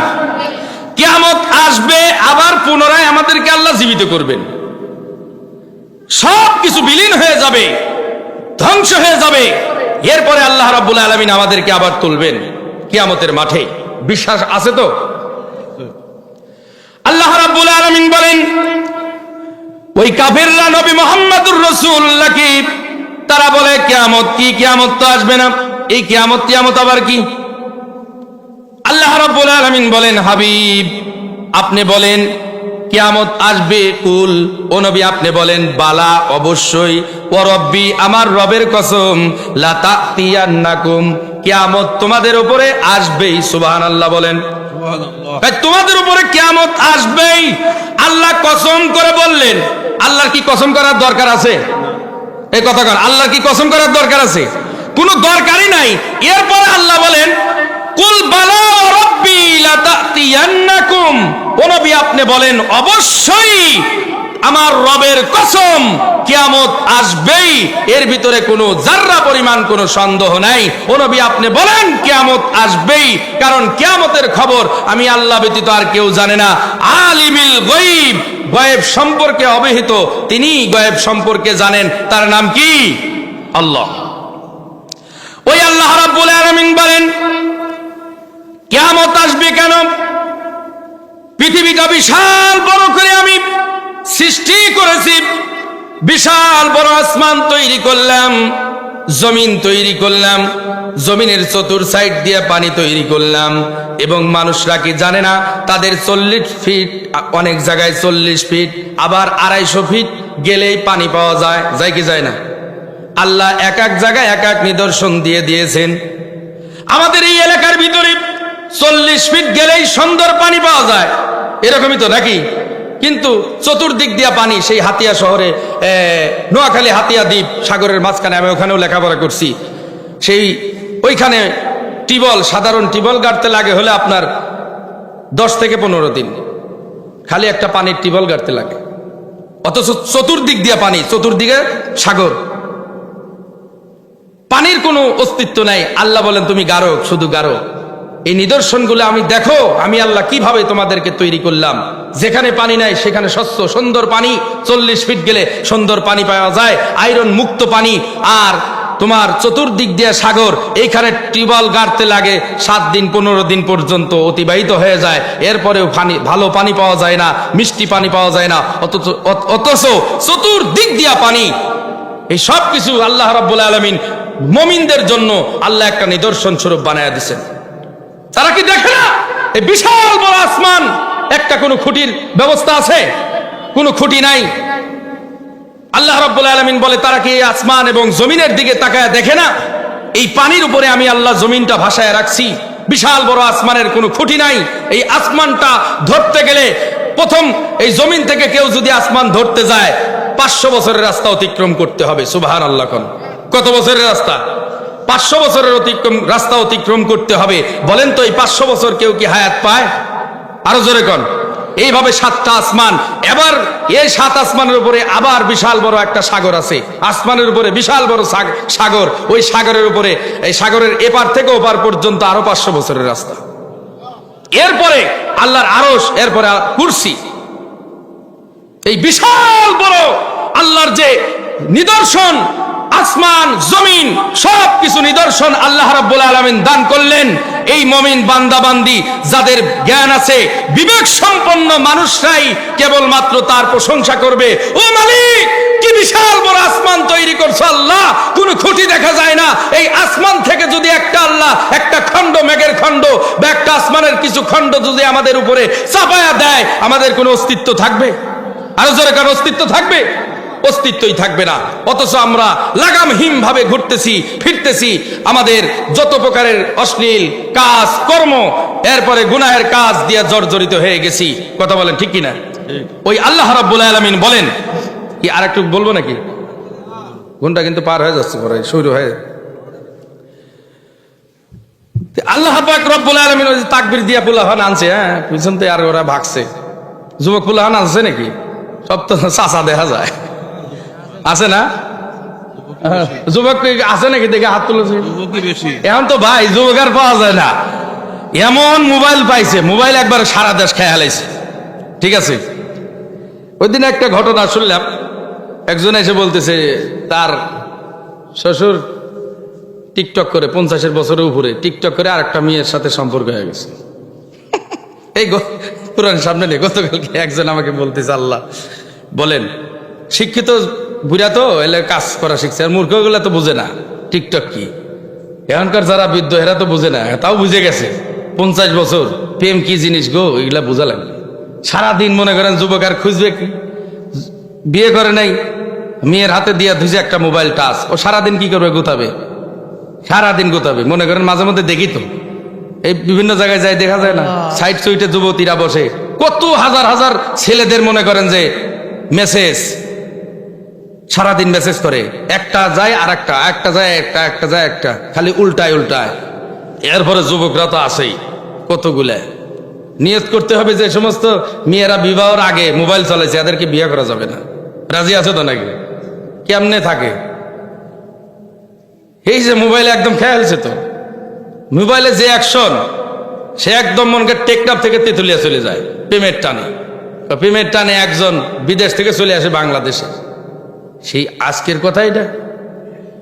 কিয়ামত আসবে, আবার পুনরায় আমাদেরকে আল্লাহ জীবিত করবেন। সব কিছু বিলীন হয়ে যাবে, ধ্বংস হয়ে যাবে, এরপরে আল্লাহ রাব্বুল আলামিন আমাদেরকে আবার তুলবেন কিয়ামতের মাঠে। বিশ্বাস আছে তো? আল্লাহ রাব্বুল আলামিন বলেন, ওই কাফেররা নবী মুহাম্মদুর রাসূলুল্লাহকে তারা বলে কিয়ামত কি? কিয়ামত তো আসবে না। এই কিয়ামত আবার কি? আল্লাহ রাব্বুল আলামিন বলেন, হাবিব আপনি বলেন কিয়ামত আসবে। কুল, ও নবী আপনি বলেন বালা, অবশ্যই। ও রব্বি, আমার রবের কসম, লা তা'তিয়ান্নাকুম, কিয়ামত তোমাদের উপরে আসবেই। সুবহানাল্লাহ বলেন। তোমাদের উপরে কিয়ামত আসবেই, আল্লাহ কসম করে বললেন। আল্লাহর কি কসম করার দরকার আছে? এই কথা কর, আল্লাহর কি কসম করার দরকার আছে? কোনো দরকারই নাই। এরপরে আল্লাহ বলেন, কুল বালা রাব্বি লা তা'তিয়ান্নাকুম, ও নবী আপনি বলেন অবশ্যই আমার রবের কসম কিয়ামত আসবেই, এর ভিতরে কোনো জাররা পরিমাণ কোনো সন্দেহ নাই। ও নবী আপনি বলেন কিয়ামত আসবেই, কারণ কিয়ামতের খবর আমি আল্লাহ ব্যতীত আর কেউ জানে না। আলিমিল গায়ব, গায়েব সম্পর্কে অবহিত তিনি গায়েব সম্পর্কে জানেন। তার নাম কি? আল্লাহ। ওই আল্লাহ রাব্বুল আলামিন বলেন কিয়ামত আসবে কেন? পৃথিবীটা বিশাল বড় করে আমি সৃষ্টি করেছি, বিশাল বড় আসমান তৈরি করলাম, জমিন তৈরি করলাম, জমিনের চতুর সাইড দিয়ে পানি তৈরি করলাম, এবং মানুষরা কি জানে না তাদের 40 ফিট, অনেক জায়গায় 40 ফিট, আবার 250 ফিট গেলেই পানি পাওয়া যায়, যায় কি যায় না? আল্লাহ এক এক জায়গায় এক এক নিদর্শন দিয়ে দিয়েছেন। আমাদের এই এলাকার ভিতরে 40 ফিট গেলেই সুন্দর পানি পাওয়া যায়, এরকমই তো নাকি? কিন্তু চতুর্দিক দিয়া পানি, সেই হাতিয়া শহরে, নোয়াখালী হাতিয়া দ্বীপ, সাগরের মাঝখানে, আমি ওখানেও লেখাপড়া করছি, সেই ওইখানে টিবল, সাধারণ টিবল গাড়তে লাগে হলে আপনার 10 থেকে 15 দিন। খালি একটা পানির টিউবওয়েল গাড়তে লাগে, অথচ চতুর্দিক দিয়ে পানি, চতুর্দিকে সাগর, পানির কোনো অস্তিত্ব নাই। আল্লাহ বলেন তুমি গারো, শুধু গারো। এই নিদর্শনগুলো আমি দেখো আমি আল্লাহ কিভাবে তোমাদেরকে তৈরি করলাম। যেখানে পানি নাই সেখানে স্বচ্ছ সুন্দর পানি, 40 ফিট গেলে সুন্দর পানি পাওয়া যায়, আয়রন মুক্ত পানি। আর তোমার চতুর্দিক দিয়ে সাগর, এইখানে টিউবওয়েল গাড়তে লাগে 7 দিন 15 দিন পর্যন্ত অতিবাহিত হয়ে যায়, এরপরেও পানি, ভালো পানি পাওয়া যায় না, মিষ্টি পানি পাওয়া যায় না। অথচ চতুর্দিক দিয়া পানি। এই সব কিছু আল্লাহ রাব্বুল আলামিন মুমিনদের জন্য আল্লাহ একটা নিদর্শন স্বরূপ বানায়া দিয়েছেন। তারা কি দেখে না এই বিশাল বড় আসমান, একটা কোনো খুঁটির ব্যবস্থা আছে? কোনো খুঁটি নাই। আল্লাহ রাব্বুল আলামিন বলে তারা কি এই আসমান এবং জমিনের দিকে তাকায় দেখে না? এই পানির উপরে আমি আল্লাহ জমিনটা ভাসায় রাখছি, বিশাল বড় আসমানের কোনো খুঁটি নাই। এই আসমানটা ধরতে গেলে প্রথম এই জমিন থেকে কেউ যদি আসমান ধরতে যায় 500 বছরের রাস্তা অতিক্রম করতে হবে। সুবহানাল্লাহ। কত বছরের রাস্তা? 500 বছরের রাস্তা অতিক্রম করতে হবে। বলেন তো এই 500 বছর কেউ কি হায়াত পায়? আরো জোরে কোন। এইভাবে 7টা আসমান, এবার এই 7 আসমানের উপরে আবার বিশাল বড় একটা সাগর আছে, আসমানের উপরে বিশাল বড় সাগর, ওই সাগরের উপরে, এই সাগরের এপার থেকে ওপার পর্যন্ত আরো 500 বছরের রাস্তা। এরপরে আল্লাহর আরশ, এরপরে কুরসি। এই বিশাল বড় আল্লাহর যে নিদর্শন, আসমান জমিন সব কিছু নিদর্শন আল্লাহ রাব্বুল আলামিন দান করলেন। এই মুমিন বান্দা বান্দি যাদের জ্ঞান আছে, বিবেক সম্পন্ন মানুষরাই কেবলমাত্র তার প্রশংসা করবে। ও মালিক, কি বিশাল বড় আসমান তৈরি করছো আল্লাহ, কোনো খুঁটি দেখা যায় না। এই আসমান থেকে যদি একটা আল্লাহ একটা খণ্ড, মেঘের খণ্ড বা একটা আসমানের কিছু খণ্ড যদি আমাদের উপরে চাপায়া দেয়, আমাদের কোনো অস্তিত্ব থাকবে? আরো জোরে কার অস্তিত্ব থাকবে? অস্তিত্বই থাকবে না। অথচ আমরা লাগামহীন ভাবে ঘুরতেছি ফিরতেছি, আমাদের যত প্রকারের অশ্লীল কাজ কর্ম, এরপরে গুনাহের কাজ দিয়ে জর্জরিত হয়ে গেছি। কথা বলেন ঠিক কিনা? ওই আল্লাহ রাব্বুল আলামিন বলেন কি, আর একটু বলবো নাকি? ঘন্টা কিন্তু পার হয়ে যাচ্ছে, পরে শুরু হয়ে। আল্লাহ পাক রব্বুল আলামিন ওই তাকবীর দিয়া পুলাহান আনছে, হ্যাঁ পিছন থেকে আর ওরা ভাগছে। যুবক পুলাহান আনছে নাকি? সব তো চাচা দেখা যায়, আছে না? যুবক আছে নাকি? দেখে হাত তুলেছে। এখন তো ভাই যুবক আর পাওয়া যায় না, এমন মোবাইল পাইছে, মোবাইল একবার সারা দেশ খেয়ে হালাইছে। ঠিক আছে, ওই দিন একটা ঘটনা শুনলাম, একজন এসে বলতেছে তার শ্বশুর টিকটক করে 50 বছরের উপরে টিকটক করে আর একটা মেয়ের সাথে সম্পর্ক হয়ে গেছে। এই কোরআন সামনে নেই, গতকালকে একজন আমাকে বলতেছে, আল্লাহ বলেন শিক্ষিত বুড়া তো এলে কাজ করা শিখছে, আর মূর্খ গুলা তো বুঝে না টিকটক কি। এখনকার যারা বৃদ্ধ এরা তো বুঝে না, তাও বুঝে গেছে 50 বছর প্রেম কি জিনিস গো, এগুলা বুঝা লাগবে। সারাদিন মনে করেন যুবক আর খুঁজবে কি, বিয়ে করে নাই, মেয়ের হাতে দিয়া ধুইছে একটা মোবাইল টাচ, ও সারাদিন কি করবে? গোতাবে, সারাদিন গোতাবে। মনে করেন মাঝে মধ্যে দেখি তো এই বিভিন্ন জায়গায় যাই, দেখা যায় না সাইড সুইটে যুবতীরা বসে, কত হাজার হাজার ছেলেদের মনে করেন যে মেসেজ, সারাদিন মেসেজ করে, একটা যায় আর একটা, একটা যায় একটা, একটা যায় একটা, খালি উল্টায় উল্টায়। এরপরে যুবকরা তো আসেই কতগুলা। নিয়ত করতে হবে যে সমস্ত মেয়েরা বিবাহের আগে মোবাইল চলেছে এদেরকে বিয়ে করা যাবে না। রাজি আছে তো নাকি? কেমনে থাকে এই যে মোবাইলে একদম খেয়ালছে তো, মোবাইলে যে অ্যাকশন, সে একদম মনকে টেকনাফ থেকে তেঁতুলিয়া চলে যায় প্রেমের টানে। প্রেমের টানে একজন বিদেশ থেকে চলে আসে বাংলাদেশে। সেই আজকের কথা এটা,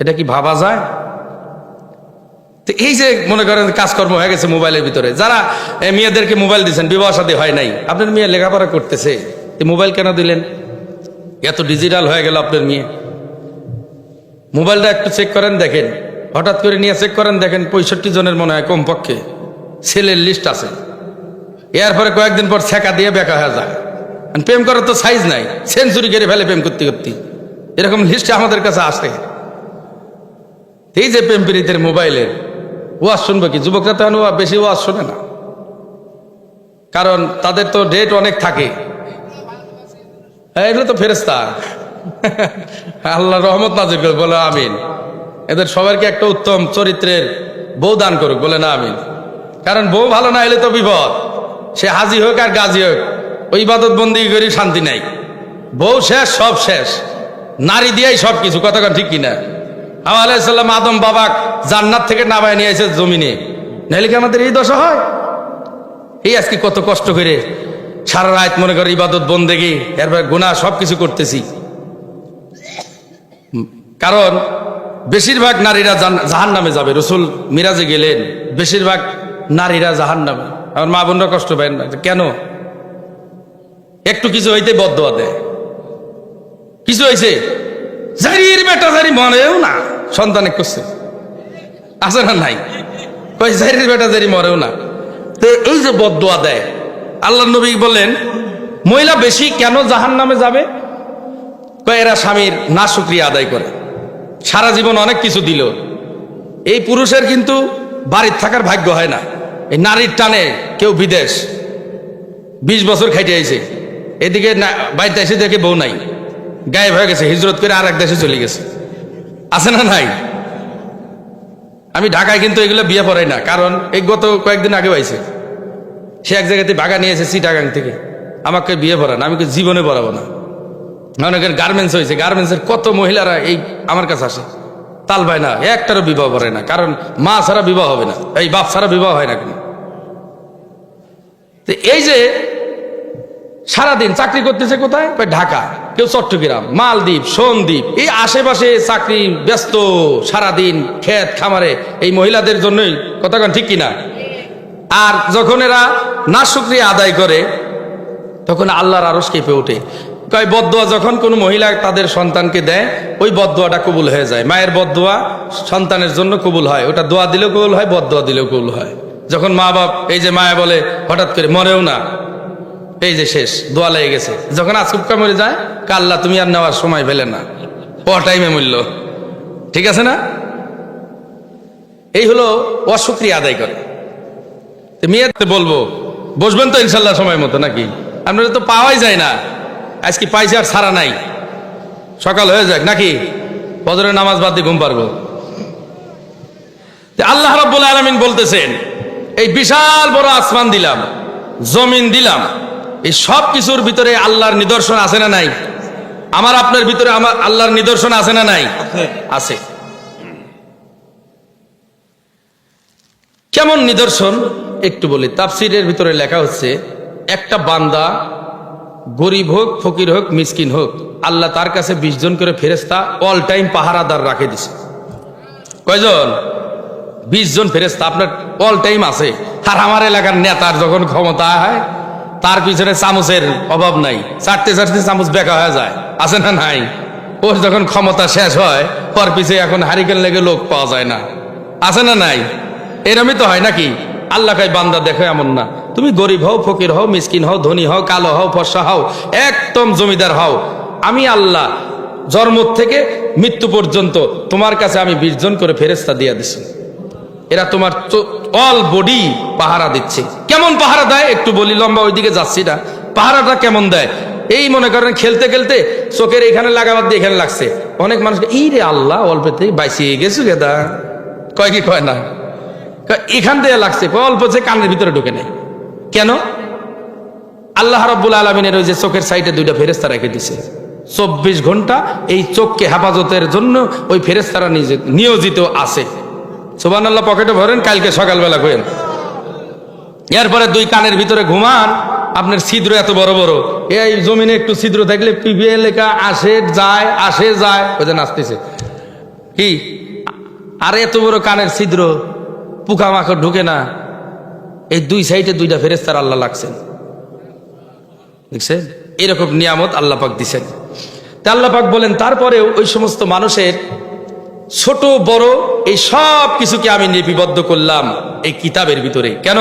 এটা কি ভাবা যায়? তো এই যে মনে করেন কাজকর্ম হয়ে গেছে মোবাইলের ভিতরে। যারা মেয়েদেরকে মোবাইল দিচ্ছেন, বিবাহ শাদী হয় নাই, আপনার মেয়ে লেখাপড়া করতেছে, মোবাইল কেন দিলেন? এত ডিজিটাল হয়ে গেল আপনার মেয়ে। মোবাইলটা একটু চেক করেন, দেখেন, হঠাৎ করে নিয়ে চেক করেন, দেখেন 65 জনের মনে হয় কমপক্ষে ছেলের লিস্ট আছে। এরপরে কয়েকদিন পর ছেঁকা দিয়ে বেকা হয়ে যায়। প্রেম করার তো সাইজ নাই, সেঞ্চুরি করে ফেলে প্রেম করতে করতে, এরকম লিস্টে আমাদের কাছে আসে। এই যে প্রেম প্রীতির মোবাইলের ওয়াজ শুনবে কি? যুবকরা তো বেশি ওয়াজ শোনে না, কারণ তাদের তো ডেট অনেক থাকে। এগুলো তো ফেরেশতা, আল্লাহ রহমত নাজির করুক, বলে আমিন। এদের সবাইকে একটা উত্তম চরিত্রের বউ দান করুক, বলে না আমিন। কারণ বউ ভালো না হলে তো বিপদ, সে হাজি হোক আর গাজী হোক, ওই ইবাদত বন্দি করি শান্তি নাই, বউ শেষ, সব শেষ, নারী দিয়াই সব কিছু, কতক্ষণ ঠিক কিনা? হাওয়া আলাইহিস সালাম আদম বাবাক জান্নাত থেকে নামায় নিয়ে এসে জমিনে, নাহলে কি আমাদের এই দশা হয়? এই আজকে কত কষ্ট করে সারা রাত মনে করে ইবাদত বন্দেগি, এরপর গুনাহ সবকিছু করতেছি। কারণ বেশিরভাগ নারীরা জাহান্নামে যাবে। রসুল মিরাজে গেলেন, বেশিরভাগ নারীরা জাহান্নামে। আমার মা বোনরা কষ্ট পায় না, কেন? একটু কিছু হইতে বদদোয়া দেয়, কিছু হয়েছে জারির বেটা জারি মরেও না, সন্তানে করছে, আছে না নাই? কই জারির বেটা জারি মরেও না। তো এই যে বদদোয়া দেয়, আল্লাহ নবী বললেন মহিলা বেশি কেন জাহান্নামে যাবে? কয় এরা স্বামীর নাশুকরিয়া আদায় করে, সারা জীবন অনেক কিছু দিল। এই পুরুষের কিন্তু বাড়ির থাকার ভাগ্য হয় না, এই নারীর টানে কেউ বিদেশ 20 বছর খাইতে আইছে, এদিকে বাড়িতে এসে দেখে বউ নাই, গায়েব হয়ে গেছে, হিজরত করে আর এক দেশে চলে গেছে, আছে না নাই? আমি ঢাকায় কিন্তু এগুলো বিয়ে পড়াই না, কারণ এই গত কয়েকদিন আগে পাইছে, সে এক জায়গাতে ভাগা নিয়ে এসেছে চিটাগাং থেকে, আমাকে বিয়ে পড়ান, আমি জীবনে পড়াবো না। অনেকের গার্মেন্টস হয়েছে, গার্মেন্টসের কত মহিলারা এই আমার কাছে আসে, তাল ভাই না, একটারও বিবাহ করে না, কারণ মা ছাড়া বিবাহ হবে না, এই বাপ ছাড়া বিবাহ হয় না কেন? এই যে সারাদিন চাকরি করতেছে কোথায়? ঢাকা, কেউ চট্টগ্রাম, মালদ্বীপ, সন্দ্বীপ, এই আশেপাশে চাকরি ব্যস্ত, সারাদিন ক্ষেত খামারে, এই মহিলাদের জন্যই, কতক্ষণ ঠিক কিনা? আর যখন এরা নাশুকরিয়া আদায় করে তখন আল্লাহর আরশ কেঁপে ওঠে। কয় বদদোয়া যখন কোনো মহিলা তাদের সন্তানকে দেয়, ওই বদদোয়াটা কবুল হয়ে যায়। মায়ের বদদোয়া সন্তানের জন্য কবুল হয়, ওটা দোয়া দিলেও কবুল হয়, বদদোয়া দিলেও কবুল হয়। যখন মা বাপ, এই যে মায়া বলে হঠাৎ করে মরেও না, এই যে শেষ, দোয়া লেগে গেছে, যখন আচুপকা মরে যায়, আল্লাহ তুমি আর নেওয়ার সময় পেলে না, ও টাইমে মূল্য, ঠিক আছে না? এই হলো অশুকরিয়া আদায় করে। মেয়েতে বলবো বসবেন তো ইনশাল্লাহ সময় মতো, নাকি? আপনারা তো পাওয়াই যায় না, আজকে পাইছে আর ছাড়া নাই, সকাল হয়ে যাক নাকি, ফজরের নামাজ বাদ দিয়ে ঘুম পারবো। আল্লাহ রাব্বুল আলামিন বলতেছেন এই বিশাল বড় আসমান দিলাম, জমিন দিলাম, এই সব কিছুর ভিতরে আল্লাহর নিদর্শন আছে না নাই? আমার আপনার ভিতরে আমার আল্লাহর নিদর্শন আছে না নাই? আছে। কেমন নিদর্শন একটু বলি। তাফসীরের ভিতরে লেখা হচ্ছে, একটা বান্দা গরিব হোক, ফকির হোক, মিসকিন হোক, আল্লাহ তার কাছে 20 জন করে ফেরেশতা অল টাইম পাহারাদার রাখে দিছে। কয়জন? 20 জন ফেরেশতা আপনার অল টাইম আছে। আর আমার এলাকার নেতার যখন ক্ষমতা হয়, তার পিছনে চামচের অভাব নাই, চাটতে চাটতে চামচ বেকা হয়ে যায়, আছে না নাই? ওর যখন ক্ষমতা শেষ হয়, ওর পিছে এখন হারিকেন লেগে লোক পাওয়া যায় না, আছে না নাই? এরমই তো হয় নাকি? আল্লাহ কয় বান্দা দেখো এমন না, তুমি গরিব হও, ফকির হও, মিসকিন হও, ধনী হও, কালো হও, ফর্সা হও, একদম জমিদার হও, আমি আল্লাহ জন্ম থেকে মৃত্যু পর্যন্ত তোমার কাছে আমি 20 জন করে ফেরেশতা দিয়ে দিছি। এরা তোমার অল বডি পাহারা দিচ্ছে। কেমন পাহারা দেয় একটু বলি, লম্বা ওইদিকে যাচ্ছি না। পাহারাটা কেমন দেয়? এই মনে করেন খেলতে খেলতে চোখের এখানে লাগাবার দিয়ে এখানে লাগছে, অনেক মানুষকে এই রে আল্লাহ অল্পতে বাইসিয়ে গেছো গেদা, কয় কি কয় না, এখান থেকে লাগছে, অল্প যে কানের ভিতরে ঢুকে নেই। কেন? আল্লাহ রাব্বুল আলামিনের ওই যে চোখের সাইডে 2টা ফেরেশতা রেখে দিছে, 24 ঘন্টা এই চোখকে হেফাজতের জন্য ওই ফেরেশতারা নিয়োজিত আছে। সুবহানাল্লাহ, পকেটে ভরেন, কালকে সকালবেলা করেন। এরপরে 2 কানের ভিতরে ঘুমান, আপনার ছিদ্র এত বড় বড়, এই জমিনে একটু ছিদ্র থাকলে পিপিএ লেখা আসে যায়, আসে যায়, ওই যে নাচতেছে কি। আর এত বড় কানের ছিদ্র, পোকামাকড় ঢুকে না। এই 2 সাইডে 2টা ফেরেশতার আল্লাহ লাগছেন, দেখছেন? এরকম নিয়ামত আল্লাহ পাক দিছেন। তা আল্লাহ পাক বলেন তারপরেও ওই সমস্ত মানুষের ছোট বড় এই সব কিছুকে আমি লিপিবদ্ধ করলাম এই কিতাবের ভিতরে। কেন?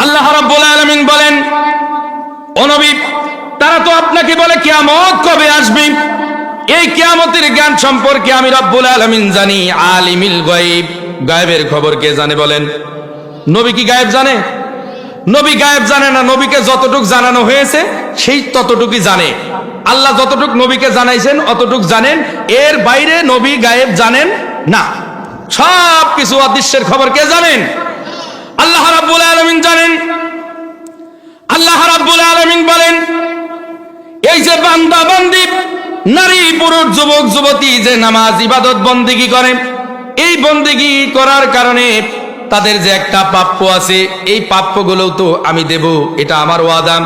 আল্লাহ রাব্বুল আলামিন বলেন, ও নবী, তারা তো আপনাকে বলে কিয়ামত কবে আসবে, এই কিয়ামতের জ্ঞান সম্পর্কে আমি রাব্বুল আলামিন জানি। আলিমিল গায়ব, গায়েবের খবর কে জানে বলেন? নবী কি গায়েব জানে? নবী গায়েব জানে না। নবীকে যতটুক জানানো হয়েছে সেই ততটুকুই জানে। আল্লাহ যতটুক নবীকে জানাইছেন অতটুক জানেন, এর বাইরে নবী গায়েব জানেন না। সব কিছু অদৃশ্যের খবর কে জানেন? আল্লাহ রাব্বুল আলামিন জানেন। আল্লাহ রাব্বুল আলামিন বলেন, এই যে বান্দা বান্দি, নারী পুরুষ যুবক যুবতী যে নামাজ ইবাদত বন্দেগী করে, এই বন্দেগী করার কারণে তাদের যে একটা প্রাপ্য আছে, এই প্রাপ্যগুলো তো আমি দেব, এটা আমার ওয়াদা।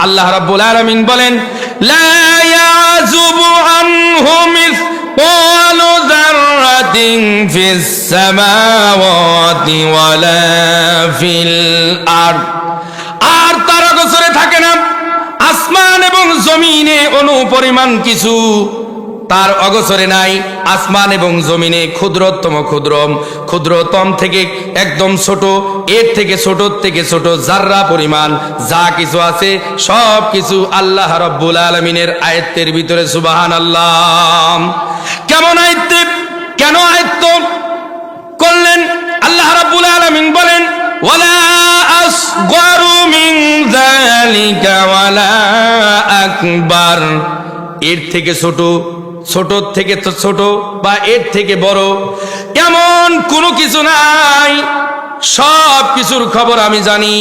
আল্লাহ রাব্বুল আলামিন বলেন, লা ইয়াযুবু আনহু মিসকালু যাররাতিন ফিস সামাওয়াতি ওয়ালা ফিল আরদ। আর তারা গোচরে থাকে না আসমান এবং জমিনে অনুপরিমাণ কিছু তার অগোচরে নাই। আসমান এবং জমিনে ক্ষুদ্রতম থেকে একদম ছোট, এর থেকে ছোট জাররা পরিমাণ যা কিছু আছে সব কিছু আল্লাহ রাব্বুল আলামিনের আয়াতের ভিতরে। সুবহানাল্লাহ। কেমন আয়াত, কেন আয়াত করলেন? আল্লাহ রাব্বুল আলামিন বলেন, ওয়ালা আসগারু মিন যালিকা ওয়ালা আকবার। এর থেকে ছোট থেকে ছোট বা এর থেকে বড় এমন কোনো কিছু নাই, সব কিছুর খবর আমি জানি।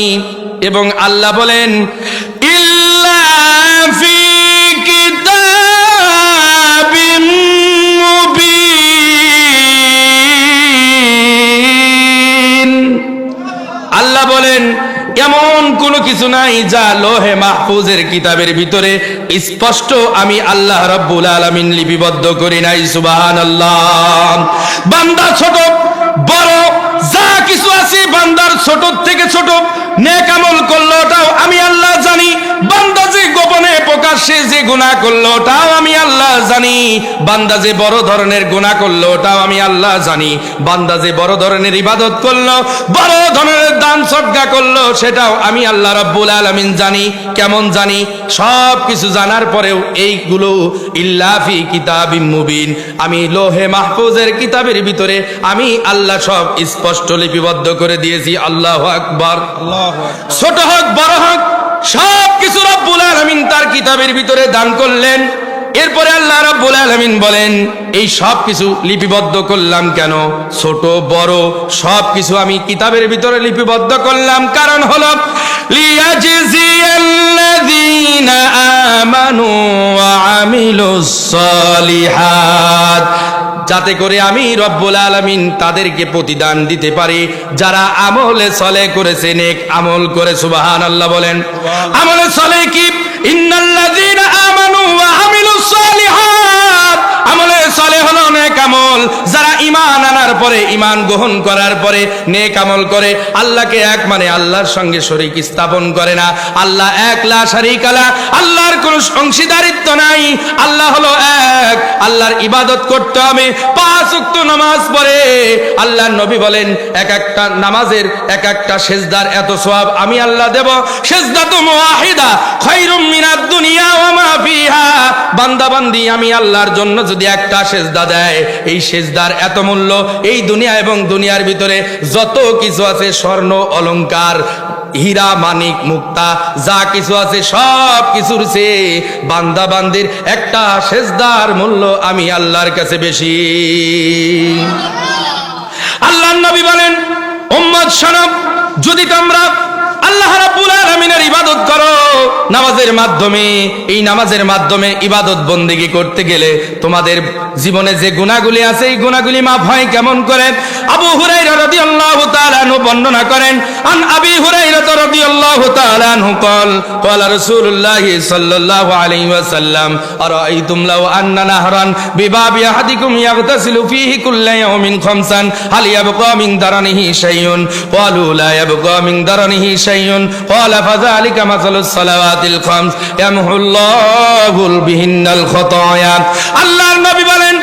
এবং আল্লাহ বলেন, ইল্লা ফি কিতাবিম মুবিন। আল্লাহ বলেন, এমন কোনো কিছু নাই যা লোহে মাহফুজের কিতাবের ভিতরে স্পষ্ট আমি আল্লাহ রাব্বুল আলামিন লিপিবদ্ধ করি নাই। সুবহানাল্লাহ। বান্দা ছোট বড় যা কিছু আছে, বান্দার ছোট থেকে ছোট নেক আমল করলো ওটাও আমি আল্লাহ জানি। বান্দা যে গোপনে প্রকাশ্যে যে গুনাহ করলো ওটাও আমি আল্লাহ জানি। বান্দা যে বড় ধরনের গুনাহ করলো ওটাও আমি আল্লাহ জানি। বান্দা যে বড় ধরনের ইবাদত করলো, বড় ধরনের দান সদকা করলো, সেটাও আমি আল্লাহ রাব্বুল আলামিন জানি। কেমন জানি? সব কিছু জানার পরেও এইগুলো ইল্লা ফি কিতাবিম মুবিন, আমি লোহে মাহফুজের কিতাবের ভিতরে আমি আল্লাহ সব স্পষ্ট লিপিবদ্ধ করে দিয়েছি। আল্লাহু আকবার। ছোট হোক বড় হোক সব কিছু রব্বুল আলামিন তার কিতাবের ভিতরে দান করলেন। এরপরে আল্লাহ রাব্বুল আলামিন বলেন, এই সব কিছু লিপিবদ্ধ করলাম কেন? ছোট বড় সব কিছু আমি কিতাবের ভিতরে লিপিবদ্ধ করলাম, কারণ হলো লিয়াজজিয়াল্লাযীনা আমানু ওয়া আমিলুস সালিহাত, যাতে করে আমি রব্বুল আলামিন তাদেরকে প্রতিদান দিতে পারি যারা আমলে সলে করেছে, নেক আমল করে। সুবহানাল্লাহ বলেন। আমলে সলে কি? ইন্নাল্লাযীনা আমানু ওয়া আমিলুস সালিহাত। আমলে সলে হলো নেক আমল, যারা ঈমান আনার পরে, ঈমান গ্রহণ করার পরে নেক আমল করে, আল্লাহকে এক মানে আল্লাহর সঙ্গে শরীক স্থাপন করে না। আল্লাহ এক, লা শারীকা লা, আল্লাহর কোনো অংশীদারিত্ব নাই। আল্লাহ হলো এক, আল্লাহর ইবাদত করতে হবে। 5 ওয়াক্ত নামাজ পড়ে আল্লাহর নবী বলেন, এক একটা নামাজের এক একটা সেজদার এত সওয়াব আমি আল্লাহ দেব। সেজদাতু ওয়াহিদা খায়রুম মিনাদ দুনিয়া ওয়া মা ফিহা। বান্দা বান্দি আমি আল্লাহর জন্য যদি একটা সেজদা দেয়, এই সেজদার এত মূল্য, এই দুনিয়া এবং দুনিয়ার ভিতরে যত কিছু আছে, স্বর্ণ অলংকার হীরা মানিক মুক্তা যা কিছু আছে সব কিছুর চেয়ে বান্দা বান্দির একটা সেজদার মূল্য আমি আল্লাহর কাছে বেশি। আল্লাহর নবী বলেন, উম্মত শোনো, যদি তোমরা আল্লাহ রাব্বুল আলামিনের ইবাদত করো নামাজের মাধ্যমে, এই নামাজের মাধ্যমে ইবাদত বন্দেগী করতে গেলে তোমাদের জীবনে যে গুনাহগুলি আছে এই গুনাহগুলি মাফ হয় কেমন করে? আবু হুরায়রা রাদিয়াল্লাহু তাআলা আনহু বর্ণনা করেন, আন আবি হুরায়রা রাদিয়াল্লাহু তাআলা আনহু قال قال رسول الله صلى الله عليه وسلم أرأيتم لو أن نهرا بباب أحدكم يغتسل فيه كل يوم خمسا هل يبقى من درنه شيء قالوا لا يبقى من درنه شيء قال فذلك مثل الصلوات الخمس يمحو الله بهن الخطايا। আল্লাহর নবী বলেন,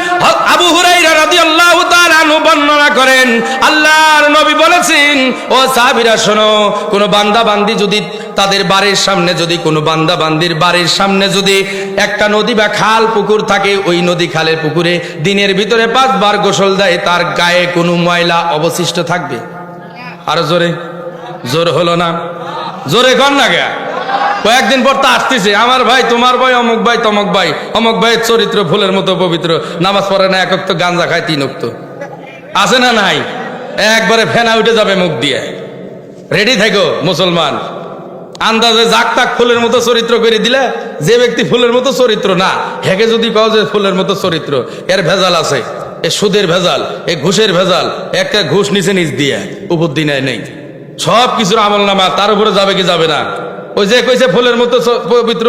আবু হুরায়রা রাদিয়াল্লাহু তাআলা আনহু বর্ণনা করেন, আল্লাহর নবী বলেছেন, ও সাহাবীরা শোনো, কোন বান্দা বান্দি যদি তাদের বাড়ির সামনে, যদি কোনো বান্দা বান্দির বাড়ির সামনে যদি একটা নদী বা খাল পুকুর থাকে, ওই নদী খালের পুকুরে দিনের ভিতরে 5 বার গোসল দেয়, তার গায়ে কোনো ময়লা অবশিষ্ট থাকবে? আরো জোরে, জোর হলো না, জোরে কর না গে। কয়েকদিন পর তা আসতেছে, আমার ভাই, তোমার ভাই, অমুক ভাই, তমক ভাই, অমুক ভাইয়ের চরিত্র ফুলের মতো পবিত্র, নামাজ পড়ে না, 1 ওয়াক্ত গাঁজা খায়, 3 ওয়াক্ত, আছে না নাই? একবারে ফেনা উঠে যাবে মুখ দিয়ে। রেডি থেকো মুসলমান। আন্দাজে জাক তাক ফুলের মতো চরিত্র করে দিলে, যে ব্যক্তি ফুলের মতো চরিত্র না, হেকে যদি কও যে ফুলের মতো চরিত্র, এর ভেজাল আছে, এ সুদের ভেজাল, এ ঘুষের ভেজাল, একটা ঘুষ নিচে নিচ দিয়ে উপর দিনে নেই, সব কিছুর আমল নামা তার উপরে যাবে কি যাবে না? ওই যে কইছে ফুলের মতো পবিত্র,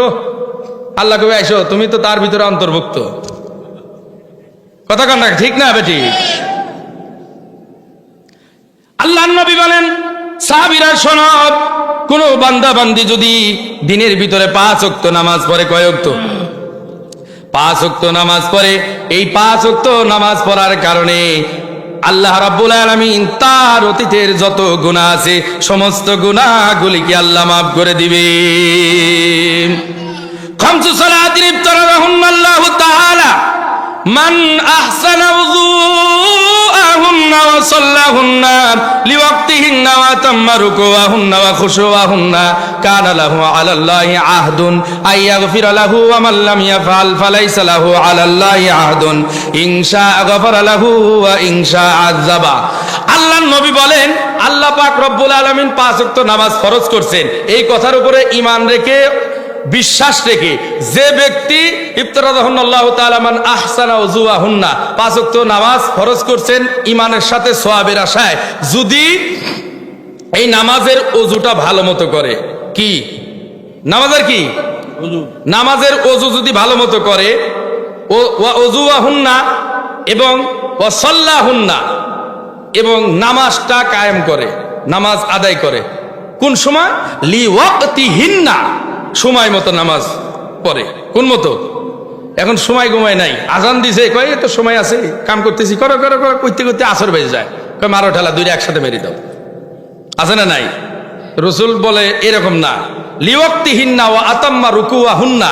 আল্লাহ কবে আইসো, তুমি তো তার ভিতরে অন্তর্ভুক্ত। কথা কন না, ঠিক না বেটি? আল্লাহ নবী বলেন, সাহাবীরা শোনব, কোন বান্দা বান্দি যদি দিনের ভিতরে 5 ওয়াক্ত নামাজ পড়ে, কয় ওয়াক্ত? 5 ওয়াক্ত নামাজ পড়ে, এই 5 ওয়াক্ত নামাজ পড়ার কারণে আল্লাহ রাব্বুল আলামিন তার অতীতের যত গুনাহ আছে সমস্ত গুনাহগুলিকে আল্লাহ মাফ করে দিবেন। খামসু সালাতিন ইফতারাহুন্না আল্লাহু তাআলা মান আহসানা উযুআহুন্না ওয়া সাল্লাহুন্না লিওয়াক্তিহিন্না ওয়া তাম্মা রুকুআহুন্না ওয়া খুশুআহুন্না কানা লাহু আলাল্লাহি আহদুন আইয়াগফিরা লাহু ওয়া মান লাম ইয়াফআল ফালাইসা লাহু আলাল্লাহি আহদুন ইনশা গফারা লাহু ওয়া ইনশা আযাবা। আল্লাহর নবী বলেন, আল্লাহ পাক রব্বুল আলামিন 5 ওয়াক্ত নামাজ ফরজ করছেন। এই কথার উপরে ঈমান রেখে, বিশ্বাস রেখে, যে ব্যক্তি ইফতারাহুন্নাল্লাহু তাআলা মান আহসানা উযুআহুন্না 5 ওয়াক্ত নামাজ ফরজ করছেন ঈমানের সাথে, সওয়াবের আশায়, যদি এই নামাজের ওযুটা ভালো মতো করে, কি নামাজের কি ওযু, নামাজের ওযু যদি ভালো মতো করে, ওয়া উযুআহুন্না এবং ওয়া সাল্লাহুন্না, এবং নামাজটা কায়েম করে, নামাজ আদায় করে, কোন সময়? লিওয়াক্তিহিন্না, সময় মতো নামাজ পড়ে। কোন মতো? এখন সময় ঘুমায় নাই, আজান দিছে, কয় তো সময় আছে, কাম করতেছি, করো করো করো করতে করতে আসর বেজে যায়, কয় মারো ঠেলা, দুইটা একসাথে মেরে দাও, আছে না নাই? রাসূল বলে এরকম না, লিওয়াক্তিহিন্না ওয়া আতাম্মা রুকুআহুন্না,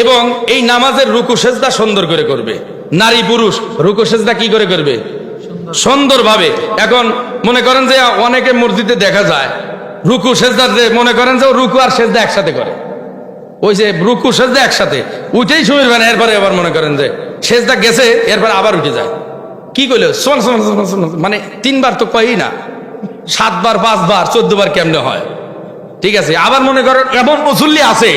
এবং এই নামাজের রুকু সেজদা সুন্দর করে করবে। নারী পুরুষ রুকু সেজদা কি করে করবে? সুন্দরভাবে। এখন মনে করেন যে অনেকে মসজিদে দেখা যায় রুকু সেজদা, যে মনে করেন যে রুকু আর সেজদা একসাথে করে, ওই যে রুকু সেজদা একসাথে, উঠেই শুয়ে না, এরপরে আবার মনে করেন যে সেজদা গেছে, এরপরে আবার উঠে যায়। কি কইলো? মানে 3 বার তো কয়ই না, 7 বার 5 বার 14 বার কেমনে হয়? ঠিক আছে। আবার মনে করেন এমন মুসল্লি আছে,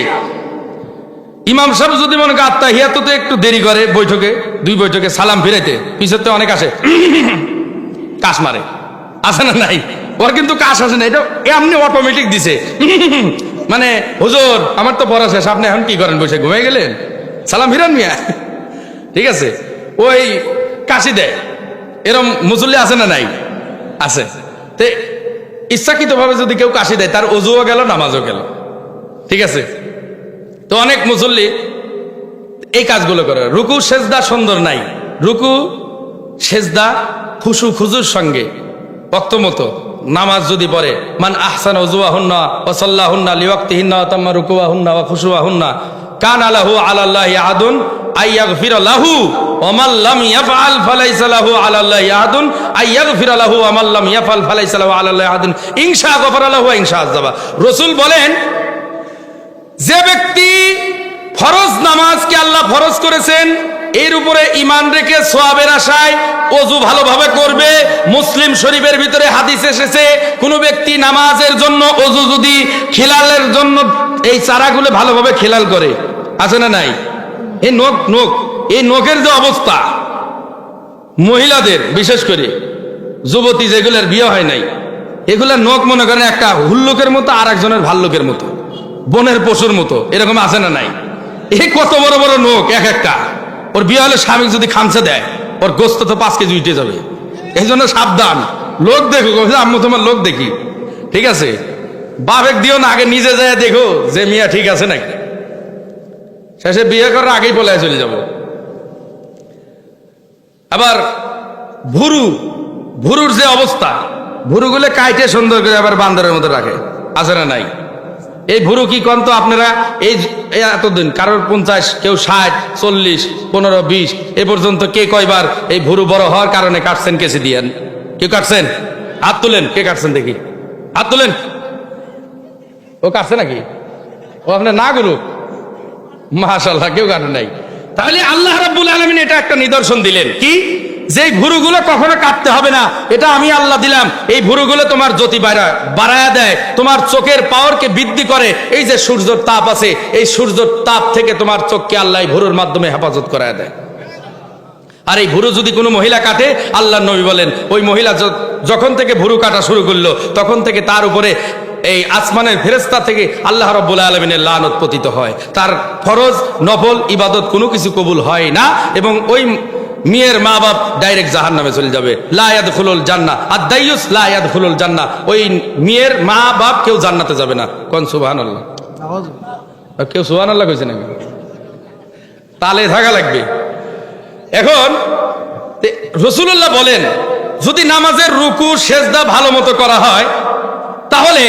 ইমাম সাহেব যদি মনে করেন আত্তাহিয়াতুতে একটু দেরি করে, বৈঠকে 2 বৈঠকে সালাম ফিরাইতে, পিছতে অনেক আসে, কাশ মারে, আছে না নাই? ওর কিন্তু কাশ আসে না, এটা এমনি অটোমেটিক দিছে। মানে হুজুর আমার তো পড়া শেষ, আপনি এখন কি করেন, বসে ঘুমিয়ে গেলেন, সালাম ফিরান মিয়া। ঠিক আছে, ওই কাশি দেয়, এরম মুসল্লি আছে না নাই? আছে। তে ইচ্ছাকৃত ভাবে যদি কেউ কাশি দেয়, তার ওযুও গেল, নামাজও গেল। ঠিক আছে। তো অনেক মুসল্লি এই কাজগুলো করে। রুকু সেজদা সুন্দর নাই, রুকু সেজদা খুশু খুজুর সঙ্গে ওয়াক্ত মতো নামাজ যদি পড়ে, মান আহসানা উযুআহুন্না ওয়া সাল্লাহুন্না লিওয়াক্তিহিন্না ওয়া তাম্মা রুকুআহুন্না ওয়া খুশুআহুন্না কানা লাহু আলাল্লাহি আহাদুন আইয়াগফিরা লাহু ওয়া মান লাম ইয়াফআল ফালাইসা লাহু আলাল্লাহি আহাদুন আইয়াগফিরা লাহু ওয়া মান লাম ইয়াফআল ফালাইসা লাহু আলাল্লাহি আহাদুন ইনশা গফারা লাহু ওয়া ইনশা আযাবা। রাসূল বলেন, যে ব্যক্তি ফরজ নামাজকে আল্লাহ ফরজ করেছেন, এর উপরে ঈমান রেখে সওয়াবের আশায় ওযু ভালোভাবে করবে। মুসলিম শরীফের ভিতরে হাদিস এসেছে, কোন ব্যক্তি নামাজের জন্য ওযু যদি খিলালের জন্য এই চারাগুলো ভালোভাবে খিলাল করে, আছে না নাই? এই এই নখের যে অবস্থা, মহিলাদের বিশেষ করে যুবতী যেগুলোর বিয়ে হয় নাই, এগুলার নখ মনে করেন একটা হুল্লুকের মতো, আর একজনের ভাল্লুকের মতো, বনের পশুর মতো, এরকম আছে না নাই? এই কত বড় বড় নখ এক একটা। ওর বিয়ে হলে স্বামী যদি খামচে দেয়, ওর গোস্ত তো 5 কেজি উঠে যাবে। এই জন্য সাবধান, লোক দেখো, আম্মু তোমার লোক দেখি। ঠিক আছে, বাপেক দিও না, আগে নিজে যায় দেখো যে মিয়া ঠিক আছে নাকি। শেষে বিয়ে করার আগেই পলায় চলে যাব। আবার ভুরুর যে অবস্থা, ভুরুগুলো কাইটে সুন্দর করে আবার বান্দরের মতো রাখে, আছে না নাই? এই ভুরু কি কন তো আপনারা? এই এতদিন কারোর 50, কেউ 60, 40, 15, 20 এ পর্যন্ত কে কয়বার এই ভুরু বড় হওয়ার কারণে কাটছেন কেসে দিয়েন? কেউ কাটছেন? হাত তুলেন, কে কাটছেন দেখি, হাত তুলেন। ও কাটছে নাকি? ও আপনার না গুরু, মাশাআল্লাহ, কেউ কাটে নাই। তাহলে আল্লাহ রাব্বুল আলামিন এটা একটা নিদর্শন দিলেন, কি যেই ভুরুগুলো কখনো কাটতে হবে না, এটা আমি আল্লাহ দিলাম। এই ভুরুগুলো তোমার জ্যোতি বাড়ায়া দেয়, তোমার চোখের পাওয়ারকে বৃদ্ধি করে। এই যে সূর্যের তাপ আছে, এই সূর্যের তাপ থেকে তোমার চোখকে আল্লাহ এই ভুরুর মাধ্যমে হেফাজত করায় দেয়। আর এই ভুরু যদি কোনো মহিলা কাটে, আল্লাহর নবী বলেন ওই মহিলা যখন থেকে ভুরু কাটা শুরু করলো, তখন থেকে তার উপরে এই আসমানের ফেরেশতা থেকে আল্লাহ রাব্বুল আলামিনের লানত পতিত হয়। তার ফরজ নফল ইবাদত কোনো কিছু কবুল হয় না, এবং ওই মেয়ের মা বাপ ডাইরেক্ট জাহান্নামে চলে যাবে। লা ইয়াদখুলুল জান্নাহ আদ-দাইয়ুস লা ইয়াদখুলুল জান্নাহ। ওই মেয়ের মা বাপ কেউ জান্নাতে যাবে না। কোন সুবহানাল্লাহ, কেউ সুবহানাল্লাহ কইছে নাকি? তালে থাকা লাগবে। এখন রাসূলুল্লাহ বলেন, যদি নামাজের রুকু সেজদা ভালো মতো করা হয়, তাহলে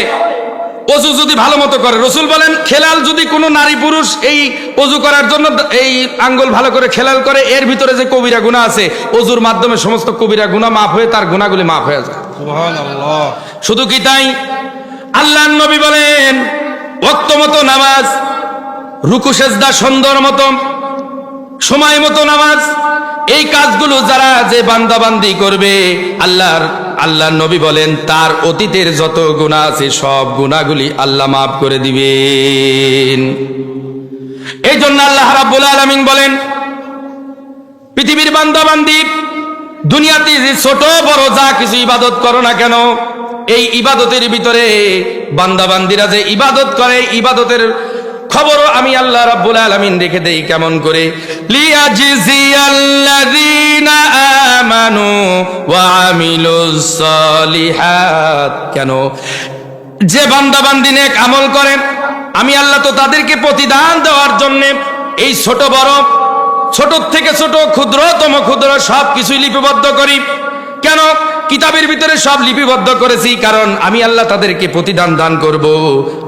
অজু যদি ভালো মতো করে, রসুল বলেন খেলাল যদি কোনো নারী পুরুষ এই অজু করার জন্য এই আঙ্গুল ভালো করে খেলাল করে, এর ভিতরে যে কবিরা গুনাহ আছে, অজুর মাধ্যমে সমস্ত কবিরা গুনাহ মাফ হয়ে তার গুনাহগুলি মাফ হয়ে যায়। সুবহানাল্লাহ। শুধু কি তাই, আল্লাহর নবী বলেন ওয়াক্ত মতো নামাজ, রুকু সেজদা সুন্দর মতো, সময় মতো নামাজ, এই কাজগুলো যারা যে বান্দাবান্দি করবে, আল্লাহর নবী বলেন তার অতীতের যত গুনাহ আছে সব গুনাহগুলি আল্লাহ মাফ করে দিবেন। এই জন্য আল্লাহ রাব্বুল আলামিন বলেন, পৃথিবীর বান্দাবান্দি দুনিয়াতে যে ছোট বড় যা কিছু ইবাদত করো না কেন, এই ইবাদতের ভিতরে বান্দাবান্দিরা যে ইবাদত করে, ইবাদতের খবরও আমি আল্লাহ রাব্বুল আলামিন রেখে দেই কেমন করে, লিয়াজজিয়াল্লাযীনা আমানু ওয়া আমিলুস সালিহাত। কেন? যে বান্দাবান্দি নেক আমল করে, আমি আল্লাহ তো তাদেরকে প্রতিদান দেওয়ার জন্য এই ছোট বড়, ছোট থেকে ছোট, ক্ষুদ্রতম ক্ষুদ্র সব কিছুই লিপিবদ্ধ করি। কেন? কিতাবের ভিতরে সব লিপিবদ্ধ করেছি, কারণ আমি আল্লাহ তাদেরকে প্রতিদান দান করব।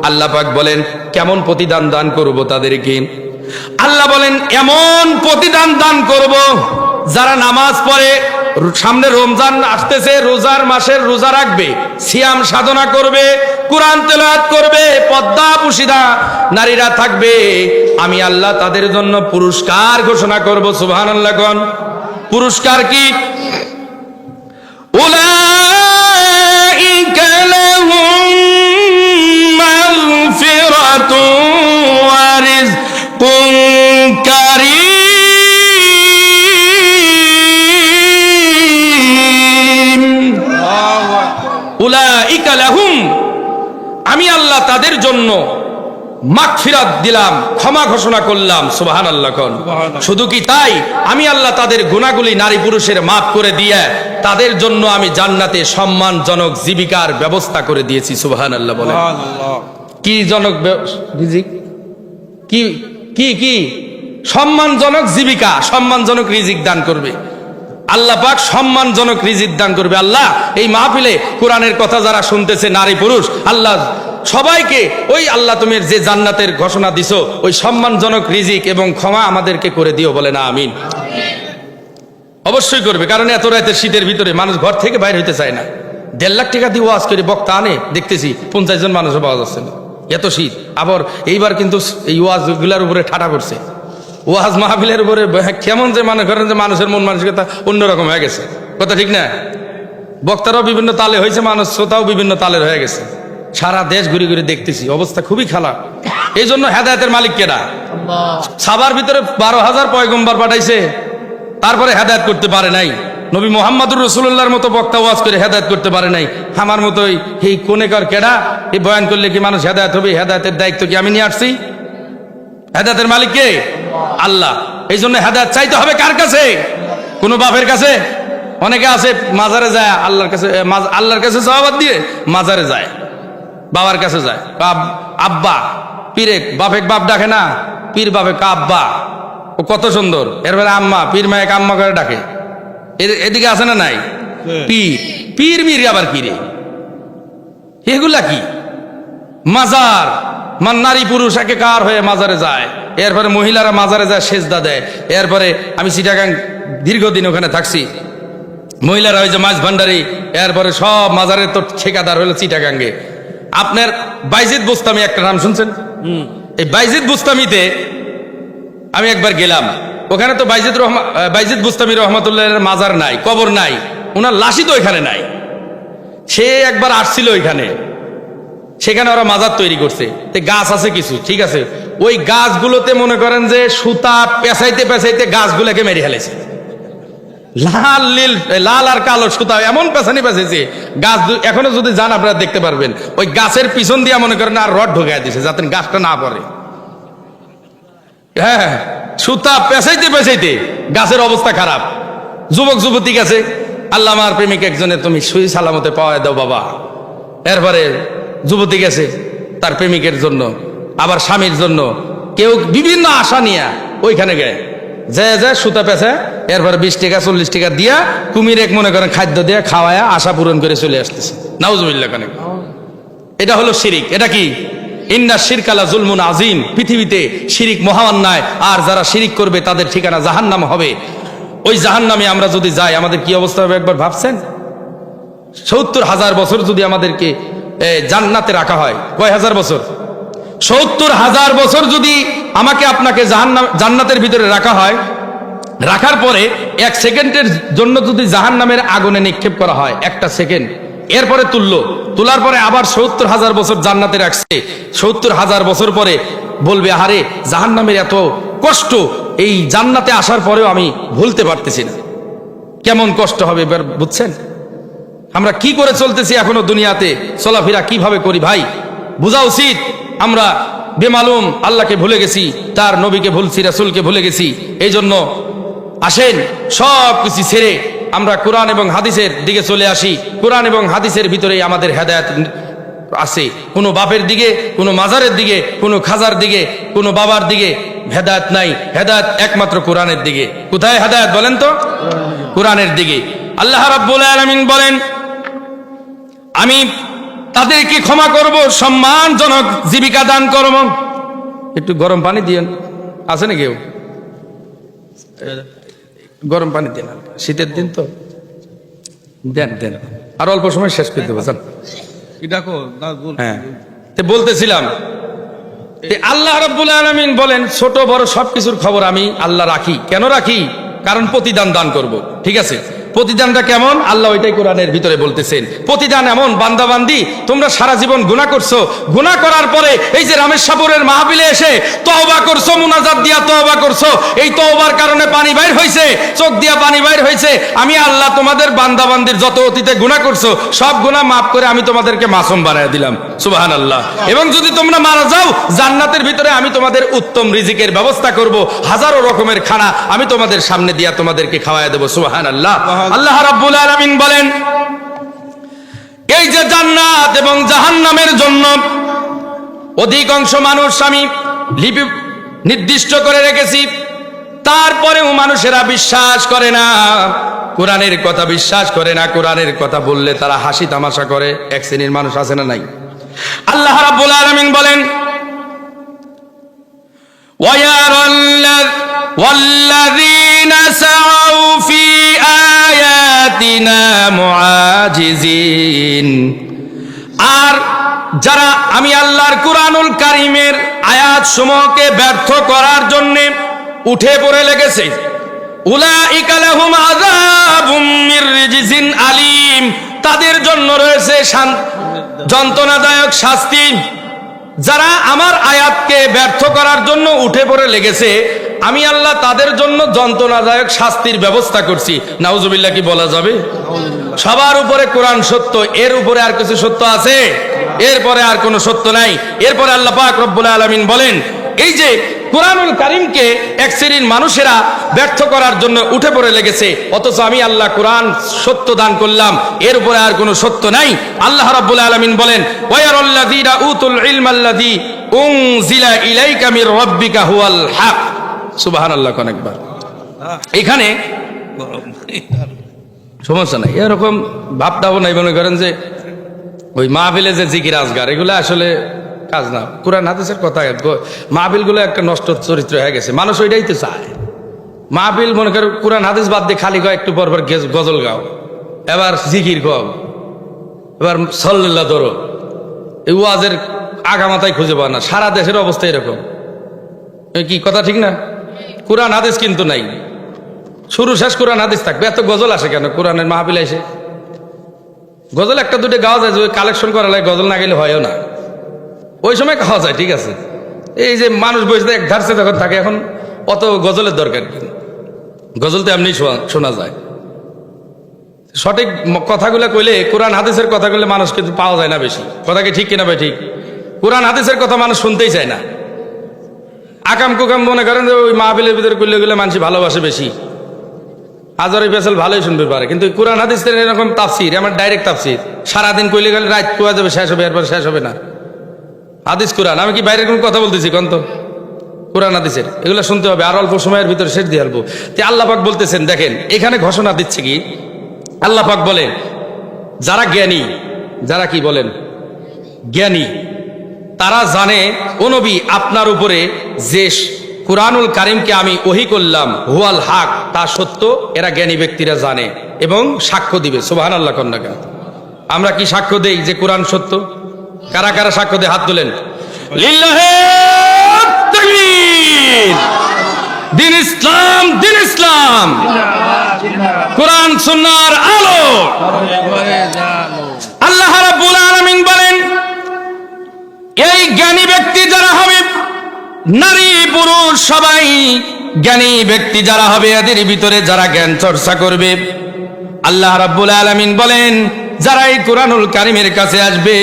আল্লাহ পাক বলেন কেমন প্রতিদান দান করব তাদেরকে? আল্লাহ বলেন এমন প্রতিদান দান করব, যারা নামাজ পড়ে, সামনে রমজান আসতেছে, রোজার মাসের রোজা রাখবে, সিয়াম সাধনা করবে, কোরআন তেলাওয়াত করবে, পর্দা পুশিদা নারীরা থাকবে, আমি আল্লাহ তাদের জন্য পুরস্কার ঘোষণা করব। সুবহানাল্লাহ। কোন পুরস্কার? কি? উলাইকা লাহুম মাগফিরাতুন ওয়া রিজকুন কারীম। উলাইকা লাহুম, আমি আল্লাহ তাদের জন্য মাগফিরাত দিলাম, ক্ষমা ঘোষণা করলাম। সুবহানাল্লাহ। কোন শুধু কি তাই, আমি আল্লাহ তাদের গুনাহগুলি নারী পুরুষের মাফ করে দিয়ে তাদের জন্য আমি জান্নাতে সম্মানজনক জীবিকার ব্যবস্থা করে দিয়েছি। সুবহানাল্লাহ বলেন। কি জনক রিজিক? কি কি কি সম্মানজনক জীবিকা, সম্মানজনক রিজিক দান করবে আল্লাহ পাক, সম্মানজনক রিজিক দান করবে আল্লাহ। এই মাহফিলে কোরআনের কথা যারা শুনতেছে, নারী পুরুষ, আল্লাহ সবাইকে ওই আল্লাহ তুমি যে জান্নাতের ঘোষণা দিছো, ওই সম্মানজনক রিজিক এবং ক্ষমা আমাদেরকে করে দিও, বলে না আমিন। অবশ্যই করবে, কারণ এত রাতের শীতের ভিতরে মানুষ ঘর থেকে বাইরে হইতে চায় না। 1.5 লাখ টাকা দিয়ে ওয়াজ করে বক্তা আনে, দেখতেছি 50 জন মানুষও পাওয়া যাচ্ছে না, এত শীত। আবার এইবার কিন্তু এই ওয়াজ গুলার উপরে ঠাটা করছে, ওয়াজ মাহফিলের উপরে কেমন যে মনে করেন যে মানুষের মন মানসিকতা অন্যরকম হয়ে গেছে। কথা ঠিক না? বক্তারাও বিভিন্ন তালে হয়েছে, মানুষ শ্রোতাও বিভিন্ন তালের হয়ে গেছে। সারা দেশ ঘুরে ঘুরে দেখতেছি, অবস্থা খুবই খারাপ। এই জন্য হেদায়েতের মালিক কেডা? সাবার ভিতরে 12,000 পয়গম্বর পাঠাইছে, তারপরে হেদায়েত করতে পারে নাই। নবী মুহাম্মদুর রাসূলুল্লাহর মতো বক্তা ওয়াজ করে হেদায়েত করতে পারে নাই। আমার মতোই এই কোনেকার কেডা, এই বয়ান করলে কি মানুষ হেদায়েত হবে? হেদায়েতের দায়িত্ব কি আমি নিয়ে আসছি? হেদায়েতের মালিক কে? আল্লাহ। এই জন্য হেদায়েত চাইতে হবে কার কাছে? কোন বাপের কাছে? অনেকে আছে মাজারে যায়, আল্লাহর কাছে সওয়াবাদ দিয়ে মাজারে যায়, বাবার কাছে যায়। আব্বা পীরে, বাপে বাপ ডাকে না, পীর বাপে আব্বা, ও কত সুন্দর। এরপরে আম্মা, পীর মায়ের আম্মা করে ডাকে। এদিকে আছে না নাই? পীর, পীর মির আবার কি রে? এগুলা কি? মাজার, নারী পুরুষ একাকার হয়ে মাজারে যায়, এরপরে মহিলারা মাজারে যায়, সেজদা দেয়। এরপরে আমি চিটাগাং দীর্ঘদিন ওখানে থাকছি, মহিলারা ওই যে মাছ ভান্ডারি, এরপরে সব মাজারের তো ঠিকাদার হলো চিটাগাঙ্গে। আপনার বাইজিদ বুস্তামি একটা নাম শুনছেন? এই বাইজিদ বুস্তামিতে আমি একবার গেলাম, ওখানে তো বাইজিদ বুস্তামি রহমতুল্লাহের মাজার নাই, কবর নাই, ওনার লাশই তো ওইখানে নাই। সে একবার আসছিল ওইখানে, সেখানে ওরা মাজার তৈরি করছে, গাছ আছে কিছু, ঠিক আছে, ওই গাছগুলোতে মনে করেন যে সুতা পেঁচাইতে পেঁচাইতে গাছগুলোকে মেরে ফেলেছে। লাল আর কালো সুতা এমন পেছানি পেঁচেছে, গাছ এখনো যদি যান আপনারা দেখতে পারবেন, ওই গাছের পিছন দিয়ে মনে করেন আর রড ঢোকায় দিছে যাতে গাছটা না পড়ে। হ্যাঁ, সুতা পেঁচাইতে পেঁচাইতে গাছের অবস্থা খারাপ। যুবক যুবতী গেছে, আল্লাহ আমার প্রেমিক একজনে তুমি সুই সালামতে পাওয়া দাও বাবা। এরপরে যুবতী গেছে তার প্রেমিকের জন্য, আবার স্বামীর জন্য, কেউ বিভিন্ন আশা নিয়ে ওইখানে গে যে সুতা পেছে, এরপরে 20 টাকা 40 টাকা দিয়া কুমির এক মনে করেন খাদ্য দিয়ে খাওয়ায়া আশা পূরণ করে চলে আসতেছে। নাউজুবিল্লাহ। কানে এটা হলো শিরিক। এটা কি? ইন্না শিরকালা জুলমুন আজিম। পৃথিবীতে শিরিক মহা অন্যায়, আর যারা শিরিক করবে তাদের ঠিকানা জাহান্নাম হবে। ওই জাহান্নামে আমরা যদি যাই আমাদের কি অবস্থা হবে একবার ভাবছেন? 70,000 বছর যদি আমাদেরকে জান্নাতে রাখা হয়, কয় হাজার বছর? 70,000 বছর যদি আমাকে আপনাকে জান্নাতের ভিতরে রাখা হয়, রাখার পরে 1 সেকেন্ডের জন্য যদি জাহান্নামের আগুনে নিক্ষেপ করা হয়, 1টা সেকেন্ড, এরপরে তোলার পরে আবার 70,000 বছর জান্নাতে রাখছে, 70,000 বছর পরে বলবে আরে জাহান্নামের এত কষ্ট এই জান্নাতে আসার পরেও আমি ভুলতে পারতেছি না। কেমন কষ্ট হবে এবার বুঝছেন? আমরা কি করে চলতেছি এখনো দুনিয়াতে, চলাফেরা কিভাবে করি ভাই বোঝা উচিত। আমরা বেমালুম আল্লাহকে ভুলে গেছি, তার নবীকে ভুলছি, রাসূলকে ভুলে গেছি। এই জন্য আসেন সব কিছু ছেড়ে আমরা কোরআন এবং হাদিসের দিকে চলে আসি। কোরআন এবং হাদিসের ভিতরেই আমাদের হেদায়েত আছে। কোনো বাপের দিকে, কোনো মাজারের দিকে, কোনো খাজার দিকে, কোনো বাবার দিকে হেদায়েত নাই। হেদায়েত একমাত্র কোরআনের দিকে। কোথায় হেদায়েত বলেন তো? কোরআনের দিকে। আল্লাহ রাব্বুল আলামিন বলেন, আমি তাদেরকে ক্ষমা করব, সম্মানজনক জীবিকা দান করব। একটু গরম পানি দিয়েন, আছে না কেউ? গরম পানি দেন, শীতের দিন তো দেন দেন, আর অল্প সময় শেষ করে দেবো। হ্যাঁ, বলতেছিলাম আল্লাহ রাব্বুল আলামিন বলেন ছোট বড় সবকিছুর খবর আমি আল্লাহ রাখি। কেন রাখি? কারণ প্রতিদান দান করব। ঠিক আছে, প্রতিদানটা কেমন আল্লাহ ওইটাই কোরআনের ভিতরে বলতেছেন। প্রতিদান এমন, বান্দাবান্দি তোমরা সারা জীবন গুনাহ করছো, গুনাহ করার পরে এই যে রামেশ্বরের মাহফিলে এসে তওবা করছো, মুনাজাত দিয়া তওবা করছো, এই তওবার কারণে পানি বাইর হইছে, চোখ দিয়া পানি বাইর হইছে। আমি আল্লাহ তোমাদের বান্দাবান্দির যত অতীতে গুনাহ করছো সব গুনাহ মাফ করে আমি তোমাদেরকে মাসুম বানায় দিলাম। সুবহানাল্লাহ। এবং যদি তোমরা মারা যাও জান্নাতের ভিতরে আমি তোমাদের উত্তম রিজিকের ব্যবস্থা করব, হাজারো রকমের খানা আমি তোমাদের সামনে দিয়া তোমাদেরকে খাওয়ায় দেব। সুবহানাল্লাহ। আল্লাহ রাব্বুল আলামিন বলেন এই যে জান্নাত এবং জাহান্নামের জন্য অধিকাংশ মানুষ আমি লিপি নির্দিষ্ট করে রেখেছি, তারপরেও মানুষেরা বিশ্বাস করে না, কোরআনের কথা বিশ্বাস করে না। কোরআনের কথা বললে তারা হাসি তামাশা করে। এক শ্রেণীর মানুষ আছে না নাই? আল্লাহ রাব্বুল আলামিন বলেন والذين سعوا في آياتنا معاجزين। আর যারা আমি আল্লাহর কুরআনুল কারীমের আয়াত সমূহকে ব্যর্থ করার জন্য উঠে পড়ে লেগেছে, উলাইকা লাহুম আযাবুম মির রিজজিন আলীম, তাদের জন্য রয়েছে যন্ত্রণাদায়ক শাস্তি। যারা আমার আয়াতকে ব্যর্থ করার জন্য উঠে পড়ে লেগেছে আমি আল্লাহ তাদের জন্য যন্ত্রণাদায়ক শাস্তির ব্যবস্থা করছি। নাউজুবিল্লাহ কি বলা যাবে? সবার উপরে কোরআন সত্য, এর উপরে আর কিছু সত্য আছে? এরপরে আর কোনো সত্য নাই। এরপরে আল্লাহ পাক রব্বুল আলামিন বলেন এই যে কুরআনুল কারীমকে এক শ্রেণীর মানুষেরা ব্যর্থ করার জন্য উঠে পড়ে লেগেছে, অথচ আমি আল্লাহ কোরআন সত্য দান করলাম, এর উপরে আর কোনো সত্য নাই। আল্লাহ রাব্বুল আলামিন বলেন ওয়ায়ারাল্লাযীনা উতুল ইলমাল্লাযী উনজিলা ইলাইকা মির রাব্বিকা হুয়াল হক। সুবহানাল্লাহ। অনেকবার এখানে সমস্যা নাই, এরকম ভাবটাও নাই মনে করেন যে ওই মাহফিলে যে জিকির আজগার এগুলো আসলে কাজ না। কোরআন হাদিসের কথা, মাহফিল গুলো একটা নষ্ট চরিত্র হয়ে গেছে, মানুষ ওইটাই তো চায়। মাহফিল মনে করো কোরআন হাদিস বাদ দিয়ে খালি গাও, একটু পর পর গজল গাও, এবার জিকির গাও, এবার সাল্লাল্লাহ ধরো, এই ওয়াজের আগা মাথায় খুঁজে পাও না। সারা দেশের অবস্থা এরকম, কি কথা ঠিক না? কোরআন হাদিস কিন্তু নাই। শুরু শেষ কোরআন হাদিস থাকবে। এত গজল আসে কেন কোরআনের মাহফিলে এসে? গজল একটা দুটো গাওয়া যায়, যে কালেকশন করা লাগে, গজল না গেলে হয়ও না। ওই সময় খাওয়া যায়, ঠিক আছে। এই যে মানুষ বসে এক ধারছে যখন থাকে, এখন অত গজলের দরকার কি? গজল তো এমনি শোনা যায়। সঠিক কথাগুলো কইলে, কোরআন হাদিসের কথা কইলে মানুষ কিন্তু পাওয়া যায় না বেশি। কথা কি ঠিক কিনা ভাই? ঠিক। কোরআন হাদিসের কথা মানুষ শুনতেই চায় না। আকাম কুকাম মনে করেন যে ওই মাহফিলের ভিতরে করলে গেলে মানুষ ভালোবাসে বেশি। হাজার ফেসল ভালোই শুনতে পারে, কিন্তু কোরআন হাদিসের এরকম তাফসির, আমার ডাইরেক্ট তাফসির, সারাদিন কইলে গেলে রাত কোয়া যাবে, শেষ হবে, এরপর শেষ হবে না। হাদিস কোরআন, আমি কি বাইরের কোনো কথা বলতেছি? কন্ত কোরআন হাদিসের এগুলো শুনতে হবে, আর অল্প সময়ের ভিতরে শেষ দিয়ে আসবো। তে আল্লাহ পাক বলতেছেন, দেখেন এখানে ঘোষণা দিচ্ছে কি, আল্লাহ পাক বলেন যারা জ্ঞানী, যারা কি বলেন জ্ঞানী, তারা জানে ও নবী আপনার উপরে যে কুরআনুল কারীমকে আমি ওহী করলাম হুয়াল হক, তা সত্য, এরা জ্ঞানী ব্যক্তিরা জানে এবং সাক্ষ্য দিবে। সুবহানাল্লাহ কন্যা। আমরা কি সাক্ষ্য দেই যে কোরআন সত্য? কারা কারা সাক্ষ্য দেয়? হাত তুলেন। লিল্লাহে তাকবীর। দিন ইসলাম, দিন ইসলাম, কোরআন সুন্নাহর আলো। আল্লাহ রাব্বুল আলামিন বলেন, এই জ্ঞানী ব্যক্তি যারা হবে, নারী পুরুষ সবাই জ্ঞানী ব্যক্তি যারা হবে, এদের ভিতরে যারা জ্ঞান চর্চা করবে, আল্লাহ রাব্বুল আলামিন বলেন যারা এই কুরআনুল কারীমের কাছে আসবে,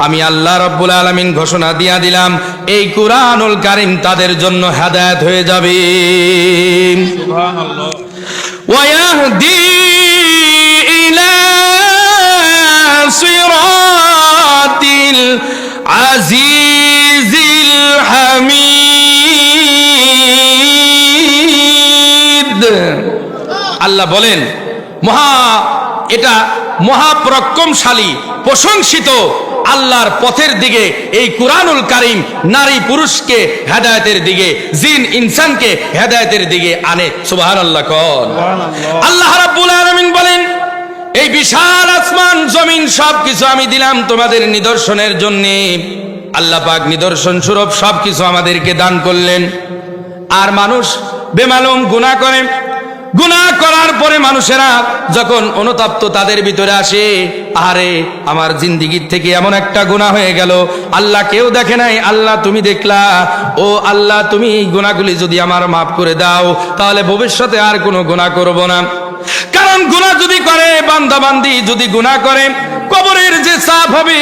আমি আল্লাহ রাব্বুল আলামিন ঘোষণা দিয়া দিলাম এই কুরআনুল কারীম তাদের জন্য হেদায়েত হয়ে যাবে। সুবহানাল্লাহ। ওয়ায়াহদি ইলা সিরাতিল আজিজিল হামিদ। আল্লাহ বলেন এটা মহাপরাক্রমশালী প্রশংসিত আল্লাহর পথের দিকে এই কুরআনুল কারীম নারী পুরুষকে হেদায়েতের দিকে, জিন ইনসানকে হেদায়েতের দিকে আনে। সুবহানাল্লাহ কোন। আল্লাহ রাব্বুল আলামিন বলেন, এই বিশাল আসমান জমিন সবকিছু আমি দিলাম তোমাদের নিদর্শনের জন্য। আল্লাহ পাক নিদর্শন স্বরূপ সবকিছু আমাদেরকে দান করলেন। আর মানুষ বেমালুম গুনাহ করে, গুনাহ করার পরে মানুষেরা যখন অনুতপ্ত তাদের ভিতরে আসে, আরে আমার জিন্দেগির থেকে এমন একটা গুনাহ হয়ে গেল, আল্লাহ কেউ দেখে নাই, আল্লাহ তুমি দেখলা, ও আল্লাহ তুমি এই গুনাহগুলি যদি আমার মাফ করে দাও, তাহলে ভবিষ্যতে আর কোনো গুনাহ করব না। কারণ গুনাহ যদি করে, বান্দা বান্দি যদি গুনাহ করে, কবরের যে চাপ হবে,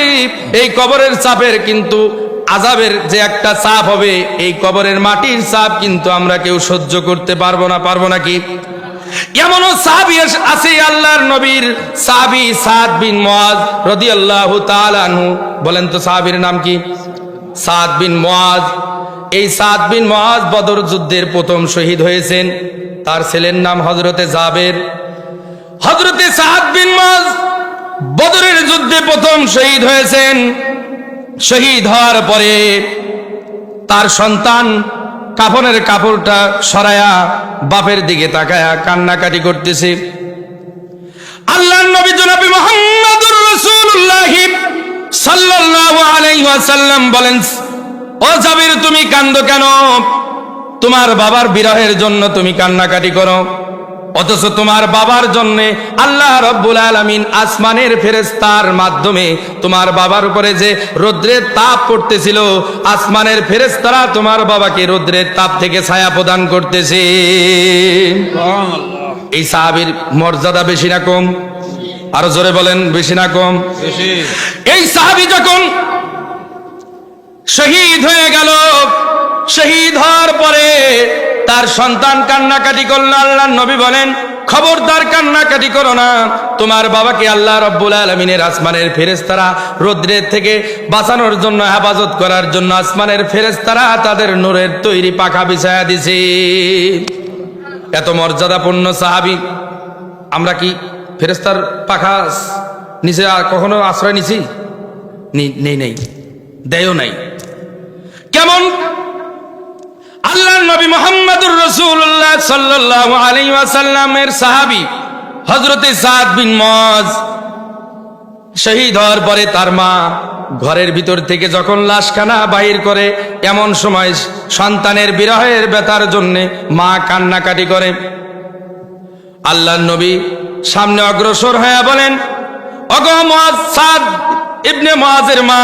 এই কবরের চাপের কিন্তু আযাবের যে একটা চাপ হবে, এই কবরের মাটির চাপ কিন্তু আমরা কেউ সহ্য করতে পারবো না। পারবো নাকি? এমনও সাহাবী আছে, আল্লাহর নবীর সাহাবী সাদ বিন মুআজ রাদিয়াল্লাহু তাআলা আনহু। বলেন তো সাহাবীর নাম কি? সাদ বিন মুআজ। এই সাদ বিন মুআজ বদর যুদ্ধের প্রথম শহীদ হয়েছেন। তার ছেলের নাম হযরতে জাবের। হযরতে সাদ বিন মুআজ বদরের যুদ্ধে প্রথম শহীদ হয়েছেন। শহীদ হওয়ার পরে তার সন্তান কাফনের কাপড়টা সরায়া বাপের দিকে তাকায়া কান্নাকাটি করতেছে। আল্লাহর নবী জনাবে মুহাম্মদুর রাসূলুল্লাহ সাল্লাল্লাহু আলাইহি ওয়াসাল্লাম বলেন, ও জাবির তুমি কান্দো কেন? তোমার বাবার বিরহের জন্য তুমি কান্নাকাটি করো, অথচ তোমার বাবার জন্য আল্লাহ রাব্বুল আলামিন আসমানের ফেরেশতার মাধ্যমে তোমার বাবার উপরে যে রৌদ্রের তাপ পড়তেছিল, আসমানের ফেরেশতারা তোমার বাবাকে রৌদ্রের তাপ থেকে ছায়া প্রদান করতেছে। এই সাহাবীর মর্যাদা বেশি না কম? আরো জোরে বলেন, বেশি না কম? বেশি। এই সাহাবী যখন শহীদ হয়ে গেল, শহীদ হওয়ার পরে তার সন্তান কান্নাকাটি করলো। আল্লাহর নবী বলেন, খবরদার কান্নাকাটি করো না, তোমার বাবাকে আল্লাহ রাব্বুল আলামিনের আসমানের ফেরেশতারা রৌদ্রের থেকে বাঁচানোর জন্য, হেফাজত করার জন্য আসমানের ফেরেশতারা তাদের নূরের তৈরি পাখা বিছায়া দিছে। এত মর্যাদাপূর্ণ সাহাবী। আমরা কি ফেরেশতার পাখা নিচে কখনো আশ্রয় নিছি? নেই, দেয়ও নাই। কেমন? আল্লাহর নবী মুহাম্মদুর রাসূলুল্লাহ সাল্লাল্লাহু আলাইহি ওয়াসাল্লামের সাহাবী হযরতে সাদ বিন মুআজ শহীদ হওয়ার পরে তার মা ঘরের ভিতর থেকে যখন লাশখানা বাহির করে, এমন সময় সন্তানের বিরহের ব্যথার জন্য মা কান্নাকাটি করে। আল্লাহর নবী সামনে অগ্রসর হয়ে বলেন, ওগো মুআজ, সাদ ইবনে মুআজের মা,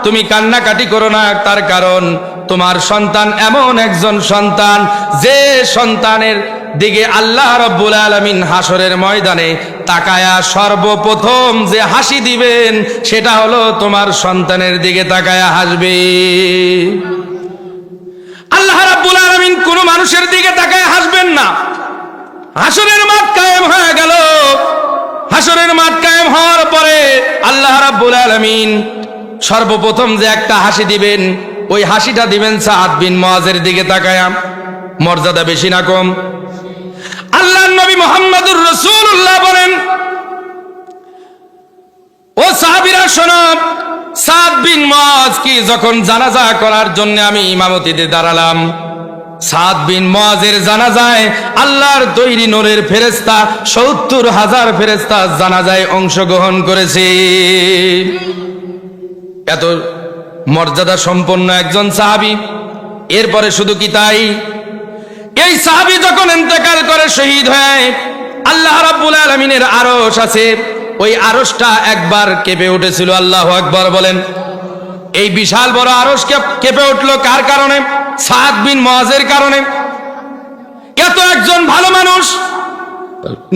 তুমি কান্নাকাটি করো না। তার কারণ তোমার সন্তান এমন একজন সন্তান, যে সন্তানের দিকে আল্লাহ রাব্বুল আলামিন হাসরের ময়দানে তাকায়া সর্বপ্রথম যে হাসি দিবেন, সেটা হলো তোমার সন্তানের দিকে তাকায়া হাসবে। আল্লাহ রাব্বুল আলামিন কোন মানুষের দিকে তাকায়া হাসবেন না। হাসরের মাঠ কায়েম হয়ে গেল। হাসরের মাঠ কায়েম হওয়ার পরে আল্লাহ রাব্বুল আলামিন সর্বপ্রথম যে একটা হাসি দিবেন, ওই হাসিটা দিবেন সাদ বিন মুআজের দিকে তাকায়া। মর্যাদা বেশি না কম? আল্লাহর নবী মুহাম্মদুর রাসূলুল্লাহ বলেন, ও সাহাবীরা শোনো, সাদ বিন মুআজ কি যখন জানাজা করার জন্য আমি ইমামতিতে দাঁড়ালাম, সাদ বিন মুআজের জানাজায় আল্লাহর তৈরি নূরের ফেরেশতা ৭০,০০০ ফেরেশতা জানাজায় অংশগ্রহণ করেছে। এত মর্যাদা সম্পন্ন একজন সাহাবী। এরপরে শুধু কি তাই, এই সাহাবী যখন ইন্তেকাল করে, শহীদ হয়, আল্লাহ রাব্বুল আলামিনের আরশ আছে, ওই আরশটা একবার কেঁপে উঠেছিল। আল্লাহু আকবার বলেন। এই বিশাল বড় আরশ কেঁপে উঠলো কার কারণে? সাদ বিন মুআজের কারণে। এত একজন ভালো মানুষ,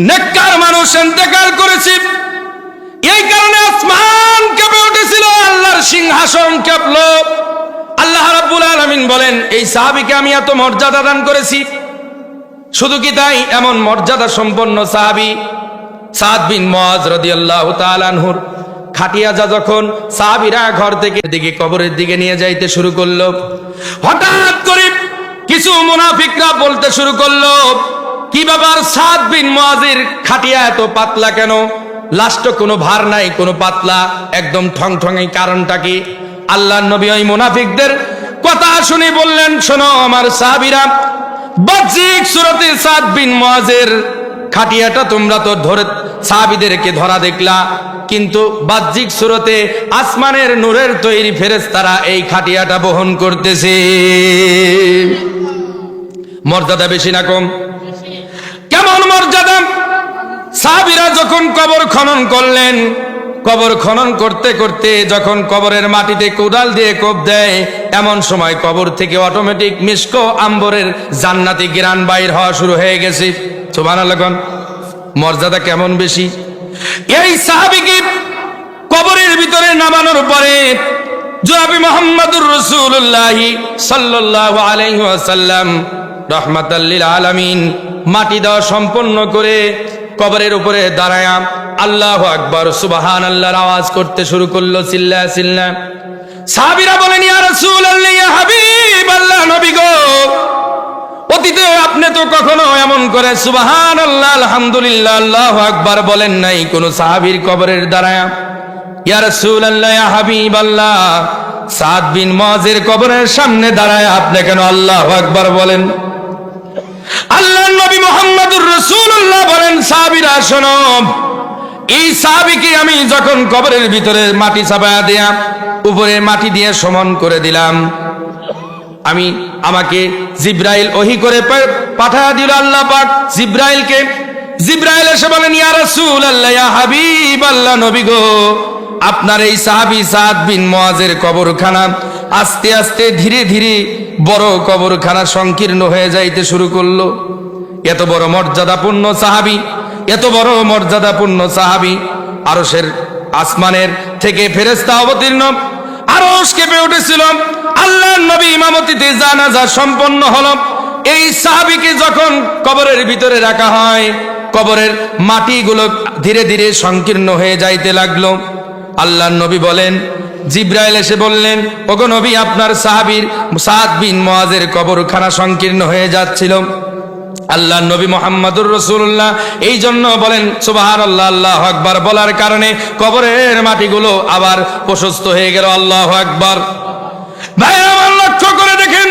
নেককার মানুষ ইন্তেকাল করেছে, এই কারণে আসমান কেঁপে উঠেছিল, আল্লাহর সিংহাসন কাঁপলো। আল্লাহ রাব্বুল আলামিন বলেন, এই সাহাবীকে আমি এত মর্যাদা দান করেছি। শুধু কি তাই, এমন মর্যাদা সম্পন্ন সাহাবী সাদ বিন মুআজ রাদিয়াল্লাহু তাআলা আনহুর খাটিয়া যখন সাহাবীরা ঘর থেকে দিকে কবরের দিকে নিয়ে যাইতে শুরু করলো, হঠাৎ করে কিছু মুনাফিকরা বলতে শুরু করলো, কি ব্যাপার, সাদ বিন মুআজের খাটিয়া এত পাতলা কেন? লাস্টে কোনো ভার নাই, কোনো পাতলা, একদম ঠং ঠঙে, কারণটা কি? আল্লাহর নবী ওই মুনাফিকদের কথা শুনে বললেন, শোনো আমার সাহাবীরা, বাহ্যিক সুরতে সাদ বিন মুআজের খাটিয়াটা তোমরা তো ধরে সাহাবীদেরকে ধরা দেখলা, কিন্তু বাহ্যিক সুরতে আসমানের নূরের তৈরি ফেরেশতারা এই খাটিয়াটা বহন করতেছে। মর্যাদা বেশি না কম? কেমন মর্যাদা! সাহাবীরা যখন কবর খনন করলেন, কবর খনন করতে করতে যখন কবরের মাটিতে কোদাল দিয়ে কোপ দেয়, এমন সময় কবর থেকে অটোমেটিক মিশকো আম্বরের জান্নাতি ঘ্রাণ বাইর হওয়া শুরু হয়ে গেছে। সুবহানাল্লাহ। মর্যাদা কেমন বেশি! এই সাহাবীকে কবরের ভিতরে নামানোর পরে জনাবে মুহাম্মদুর রাসূলুল্লাহ সাল্লাল্লাহু আলাইহি ওয়াসাল্লাম রাহমাতাল লিল আলামিন মাটি দেওয়া সম্পন্ন করে কবরের উপরে দাঁড়ায়া আল্লাহু আকবার সুবহানাল্লাহর আওয়াজ করতে শুরু করলো, চিল্লা চিল্লা। সাহাবীরা বলেন, ইয়া রাসূলুল্লাহ, ইয়া হাবিবাল্লাহ, নবী গো, অতীতে আপনি তো কখনো এমন করে সুবহানাল্লাহ, আলহামদুলিল্লাহ, আল্লাহু আকবার বলেন নাই কোন সাহাবীর কবরের দাঁড়ায়া। ইয়া রাসূলুল্লাহ, ইয়া হাবিবাল্লাহ, সাদ বিন মুআজের কবরের সামনে দাঁড়ায় আপনি কেন আল্লাহু আকবার বলেন? আল্লাহর নবী মুহাম্মদুর রাসূলুল্লাহ বলেন, সাহাবীরা শোনো, এই সাহাবীকে আমি যখন কবরের ভিতরে মাটি চাপায়া দিয়া উপরে মাটি দিয়ে সমান করে দিলাম, আমাকে জিব্রাইল ওহী করে পাঠায়া দিল আল্লাহ পাক জিব্রাইলকে। জিব্রাইল এসে বলেন, ইয়া রাসূলুল্লাহ, ইয়া হাবিবাল্লাহ, নবী গো, আপনার এই সাহাবী সাদ বিন মুআজের কবরখানা আস্তে আস্তে ধীরে ধীরে বড় কবরখানা সংকীর্ণ হয়ে যাইতে শুরু করলো। এত বড় মর্যাদাপূর্ণ সাহাবী, এত বড় মর্যাদাপূর্ণ সাহাবী, আরশের আসমানের থেকে ফেরেশতা অবতীর্ণ, আরশ কেঁপে উঠেছিল। আল্লাহর নবী ইমামতিতে জানাজা সম্পন্ন হলো। এই সাহাবীকে যখন কবরের ভিতরে রাখা হয়, কবরের মাটিগুলো ধীরে ধীরে সংকীর্ণ হয়ে যাইতে লাগলো। আল্লাহর নবী বলেন, জিব্রাইল এসে বললেন, ওগো নবী, আপনার সাহাবীর সাদ বিন মুআজের কবরখানা সংকীর্ণ হয়ে যাচ্ছিল। আল্লাহর নবী মুহাম্মদুর রাসূলুল্লাহ এই জন্য বলেন সুবহানাল্লাহ, আল্লাহু আকবার বলার কারণে কবরের মাটিগুলো আবার প্রশস্ত হয়ে গেল। আল্লাহু আকবার। ভাইরা আমার, লক্ষ্য করে দেখেন,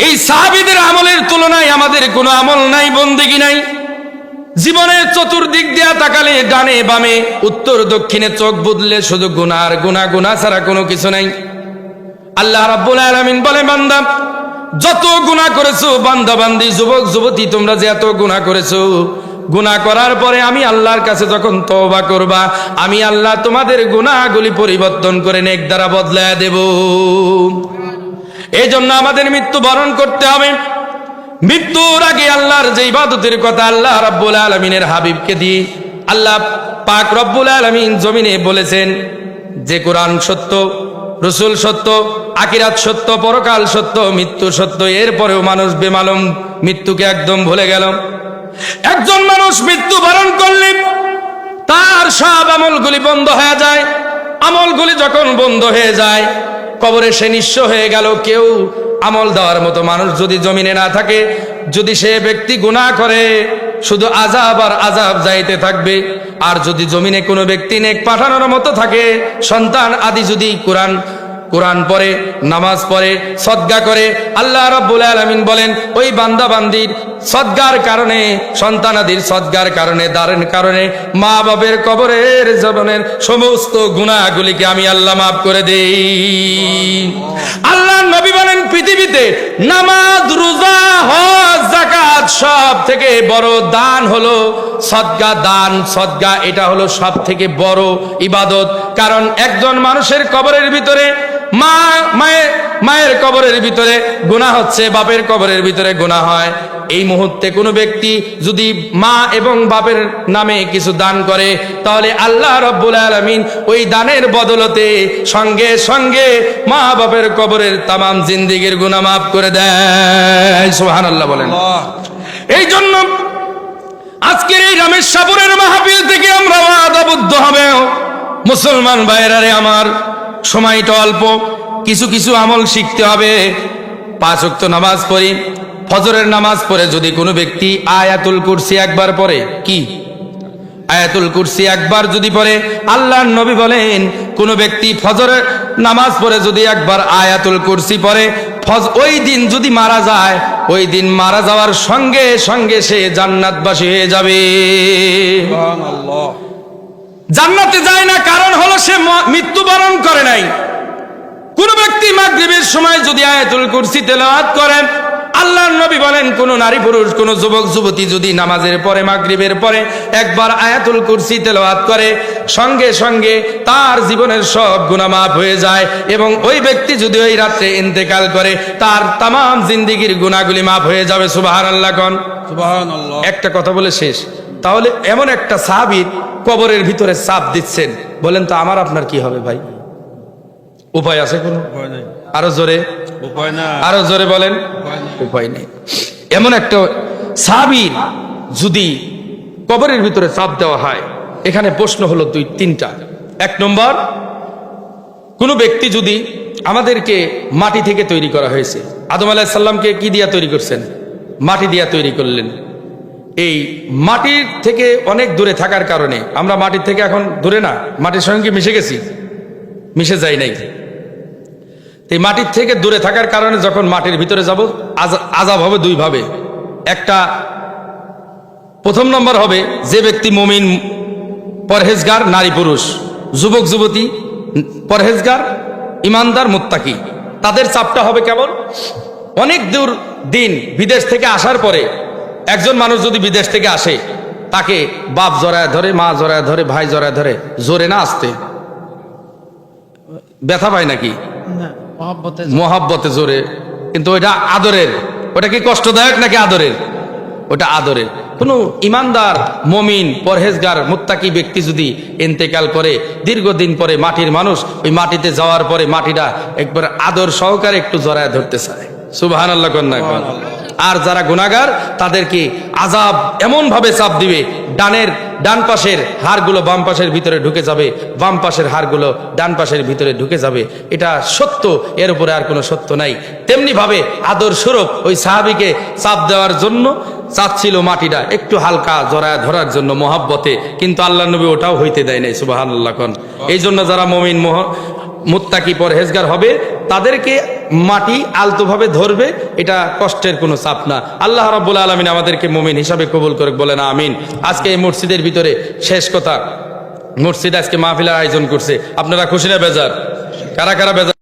এই সাহাবীদের আমলের তুলনায় আমাদের কোনো আমল নাই, বন্দেগী নাই। জীবনের চতুর্দিক দিয়ে তাকালে ডানে বামে উত্তর দক্ষিণে চোখ বুদলে শুধু গুনাহ আর গুনাহ, গুনাহ ছাড়া কোনো কিছু নাই। আল্লাহ রাব্বুল আলামিন বলে, বান্দা যত গুনাহ করেছো, বান্দা বান্দি যুবক যুবতী তোমরা যে এত গুনাহ করেছো, গুনাহ করার পরে আমি আল্লাহর কাছে যখন তওবা করবা, আমি আল্লাহ তোমাদের গুনাহগুলি পরিবর্তন করে নেক দ্বারা বদলায় দেব। এই জন্য আমাদের মৃত্যু বরণ করতে হবে। মৃত্যুর আগে আল্লাহর যে ইবাদতের কথা আল্লাহ রাব্বুল আলামিনের হাবিবকে দিয়ে আল্লাহ পাক রব্বুল আলামিন জমিনে বলেছেন যে কোরআন সত্য, রসুল সত্য, আখিরাত সত্য, পরকাল সত্য, মৃত্যু সত্য, এরপরেও মানুষ বেমালুম মৃত্যুকে একদম ভুলে গেল। একজন মানুষ মৃত্যু বরণ করলে তার সব আমলগুলি বন্ধ হয়ে যায়। আমলগুলি যখন বন্ধ হয়ে যায়, কবরে সে নিঃস্ব হয়ে গেল। কেউ আমল দেওয়ার মতো মানুষ যদি জমিনে না থাকে, যদি সে ব্যক্তি গুনাহ করে, শুধু আযাব আর আযাব যাইতে থাকবে। আর যদি জমিনে কোনো ব্যক্তি নেক পাঠানোর মতো থাকে, সন্তান আদি যদি কোরআন পড়ে, নামাজ পড়ে, সদকা করে, আল্লাহ রাব্বুল আলামিন বলেন ওই বান্দা বান্দির সদকার কারণে, সন্তানাদির সদকার কারণে, দানের কারণে মা বাবার কবরের জীবনের সমস্ত গুনাহগুলিকে আমি আল্লাহ মাফ করে দেই। আল্লাহ নবী বলেন পৃথিবীতে নামাজ, রোজা, হজ, যাকাত সব থেকে বড় দান হলো সদকা। দান, সদকা এটা হলো সব থেকে বড় ইবাদত। কারণ একজন মানুষের কবরের ভিতরে মায়ের কবরের ভিতরে গুনাহ হচ্ছে, বাপের কবরের ভিতরে গুনাহ হয়। এই মুহূর্তে কোনো ব্যক্তি যদি মা এবং বাপের নামে কিছু দান করে, তাহলে আল্লাহ রাব্বুল আলামিন ওই দানের বদলতে সঙ্গে সঙ্গে মা বাপের কবরের তামাম জিন্দেগীর গুনাহ মাফ করে দেয়। সুবহানাল্লাহ বলেন। এই জন্য আজকের এই রামেশ্বরের মাহফিল থেকে আমরা ওয়াদাবদ্ধ হবে, মুসলমান ভাইয়েরা রে আমার, সময়টা অল্প, কিছু কিছু আমল শিখতে হবে। 5 ওয়াক্ত নামাজ পড়ি, ফজরের নামাজ পড়ে যদি কোনো ব্যক্তি আয়াতুল কুরসি একবার পড়ে, কি আয়াতুল কুরসি একবার যদি পড়ে, আল্লাহর নবী বলেন কোন ব্যক্তি ফজরের নামাজ পড়ে যদি একবার আয়াতুল কুরসি পড়ে, ওই দিন যদি মারা যায়, ওই দিন মারা যাওয়ার সঙ্গে সঙ্গে সে জান্নাতবাসী হয়ে যাবে। সুবহানাল্লাহ। জান্নাতে যায় না, কারণ হলো সে মৃত্যুবরণ করে নাই। কোন ব্যক্তি মাগরিবের সময় যদি আয়াতুল কুরসি তেলাওয়াত করেন, আল্লাহর নবী বলেন কোন নারী পুরুষ, কোন যুবক যুবতী যদি নামাজের পরে, মাগরিবের পরে একবার আয়াতুল কুরসি তেলাওয়াত করে, সঙ্গে সঙ্গে তার জীবনের সব গুনাহ মাফ হয়ে যায়। এবং ওই ব্যক্তি যদি ওই রাত্রে ইন্তেকাল করে, তার তামাম জিন্দেগীর গুনাহগুলি মাফ হয়ে যাবে। সুবহানাল্লাহ কোন। সুবহানাল্লাহ। একটা কথা বলে শেষ। তাহলে এমন একটা সাহাবীর কবরের ভিতরে চাপ দিচ্ছেন, বলেন তো আমার আপনার কি হবে ভাই? উপায় আছে কোনো? উপায় নেই। আরো জোরে উপায় না, আরো জোরে বলেন। উপায় নেই। এমন একটা সাহাবীর যদি কবরের ভিতরে চাপ দেওয়া হয়, এখানে প্রশ্ন হলো 2-3টা। 1 নম্বর, কোন ব্যক্তি যদি, আমাদেরকে মাটি থেকে তৈরি করা হয়েছে, আদম আলাইহিস সালামকে কি দিয়া তৈরি করছেন? মাটি দিয়া তৈরি করলেন। এই মাটির থেকে অনেক দূরে থাকার কারণে আমরা মাটির থেকে এখন দূরে না, মাটির সঙ্গে মিশে গেছি, মিশে যাই নাই। এই মাটির থেকে দূরে থাকার কারণে যখন মাটির ভিতরে যাব, আযাব হবে 2 ভাবে। একটা, প্রথম নম্বর হবে যে ব্যক্তি মুমিন, পরহেজগার, নারী পুরুষ, যুবক যুবতী, পরহেজগার, ইমানদার, মুত্তাকি, তাদের চাপটা হবে কেমন? অনেক দূর দিন বিদেশ থেকে আসার পরে একজন মানুষ যদি বিদেশ থেকে আসে, তাকে বাপ জড়ায় ধরে, মা জড়ায় ধরে, ভাই জড়ায় ধরে, জোরে না আসতে, ব্যথা পায় নাকি? মহাব্বতে জোরে। কিন্তু ওইটা আদরের। ওটা কি কষ্টদায়ক নাকি আদরের? ওটা আদরের। কোন ইমানদার, মমিন, পরহেজগার, মুত্তাকি ব্যক্তি যদি ইন্তেকাল করে, দীর্ঘদিন পরে মাটির মানুষ ওই মাটিতে যাওয়ার পরে মাটিটা একবার আদর সহকারে একটু জড়ায় ধরতে চায়। সুবহানাল্লাহ কন্যা। আর যারা গুনাহগার, তাদেরকে আযাব এমন ভাবে চাপ দিবে, ডান পাশের হাড়গুলো বাম পাশের ভিতরে ঢুকে যাবে, বাম পাশের হাড়গুলো ডান পাশের ভিতরে ঢুকে যাবে। এটা সত্য, এর উপরে আর কোনো সত্য নাই। তেমনি ভাবে আদর স্বরূপ ওই সাহাবীকে চাপ দেওয়ার জন্য চাচ্ছিল মাটিটা একটু হালকা জড়ায় ধরার জন্য মহাব্বতে, কিন্তু আল্লাহ নবী ওটাও হইতে দেয় নাই। সুবহানাল্লাহ। এই জন্য যারা মুমিন, মুত্তাকি, পরহেজগার হবে, তাদেরকে মাটি আলতোভাবে ধরবে, এটা কষ্টের কোনো চাপ না। আল্লাহ রাব্বুল আলামিন আমাদেরকে মুমিন হিসাবে কবুল করে, বলেন আমিন। আজকে এই মসজিদের ভিতরে শেষ কথা, মসজিদ আজকে মাহফিলের আয়োজন করছে, আপনারা খুশি না বেজার? কারা কারা বেজার?